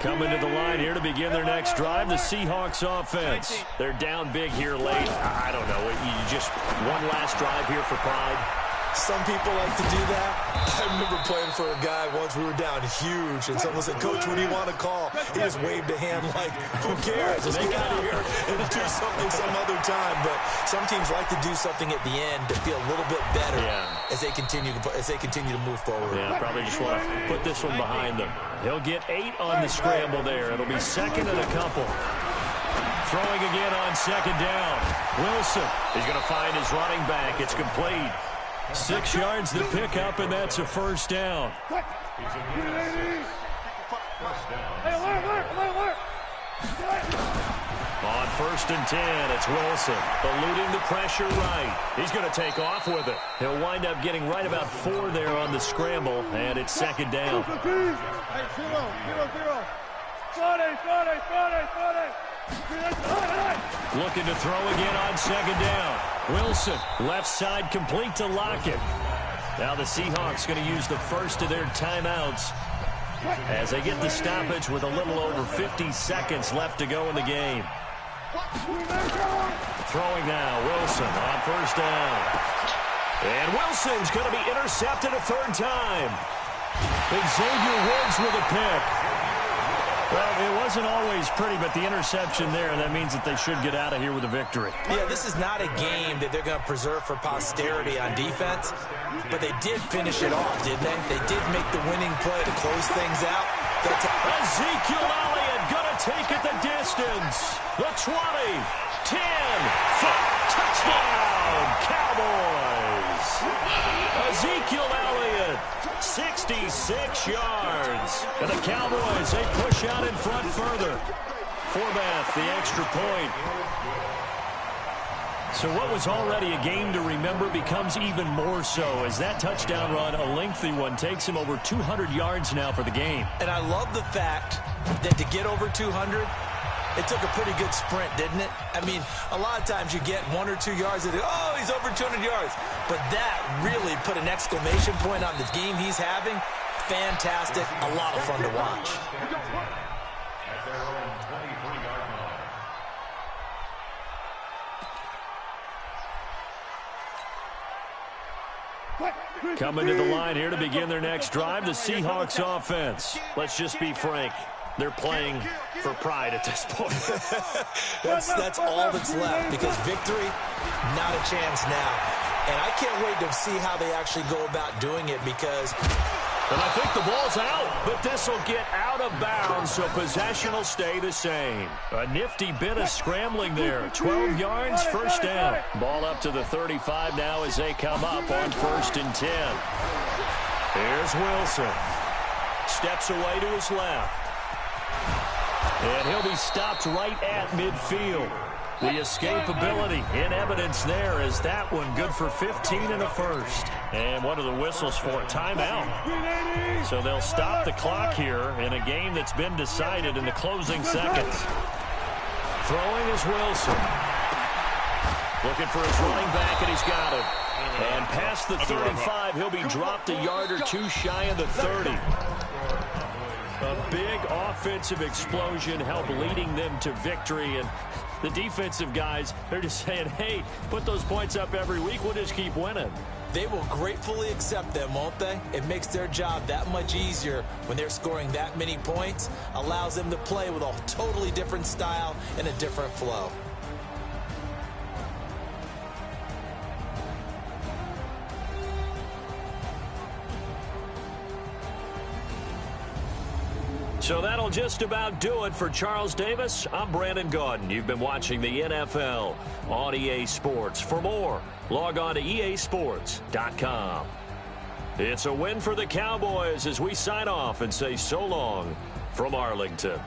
Coming to the line here to begin their next drive, the Seahawks offense. They're down big here late. I don't know. You just one last drive here for pride. Some people like to do that. I remember playing for a guy once. We were down huge, and someone said, "Coach, what do you want to call?" He just waved a hand like, "Who cares? Let's get out of here and do something some other time." But some teams like to do something at the end to feel a little bit better as they continue to move forward. Yeah, probably just want to put this one behind them. He'll get 8 on the scramble there. It'll be 2nd and a couple. Throwing again on 2nd down. Wilson is going to find his running back. It's complete. 6 yards to pick up, and that's a 1st down. On 1st and 10, it's Wilson, eluding the pressure right. He's going to take off with it. He'll wind up getting right about 4 there on the scramble, and it's 2nd down. Hey, 0-0-0. Looking to throw again on 2nd down. Wilson, left side complete to Lockett. Now the Seahawks going to use the first of their timeouts as they get the stoppage with a little over 50 seconds left to go in the game. Throwing now, Wilson on first down. And Wilson's going to be intercepted a third time. Xavier Woods with a pick. Well, it wasn't always pretty, but the interception there, that means that they should get out of here with a victory. Yeah, this is not a game that they're going to preserve for posterity on defense, but they did finish it off, didn't they? They did make the winning play to close things out. Ezekiel Elliott going to take it the distance. The 20, 10, 5, touchdown, Cowboys. Ezekiel Elliott, 66 yards. And the Cowboys, they push out in front further. Forbath, the extra point. So what was already a game to remember becomes even more so as that touchdown run, a lengthy one, takes him over 200 yards now for the game. And I love the fact that to get over 200, it took a pretty good sprint, didn't it? I mean, a lot of times you get 1 or 2 yards and oh, he's over 200 yards. But that really put an exclamation point on the game he's having. Fantastic. A lot of fun to watch. At their own 23-yard line. Coming to the line here to begin their next drive, the Seahawks offense. Let's just be frank. They're playing for pride at this point. that's all that's left, because victory, not a chance now. And I can't wait to see how they actually go about doing it, because... And I think the ball's out, but this will get out of bounds, so possession will stay the same. A nifty bit of scrambling there. 12 yards, first down. Ball up to the 35 now as they come up on 1st and 10. Here's Wilson. Steps away to his left. And he'll be stopped right at midfield. The escapability in evidence there as that one good for 15 and a first. And what are the whistles for? Timeout. So they'll stop the clock here in a game that's been decided in the closing seconds. Throwing is Wilson. Looking for his running back, and he's got him. And past the 35, he'll be dropped a yard or two shy of the 30. A big offensive explosion helped leading them to victory. And the defensive guys, they're just saying, hey, put those points up every week. We'll just keep winning. They will gratefully accept them, won't they? It makes their job that much easier when they're scoring that many points. Allows them to play with a totally different style and a different flow. So that'll just about do it for Charles Davis. I'm Brandon Gaudin. You've been watching the NFL on EA Sports. For more, log on to easports.com. It's a win for the Cowboys as we sign off and say so long from Arlington.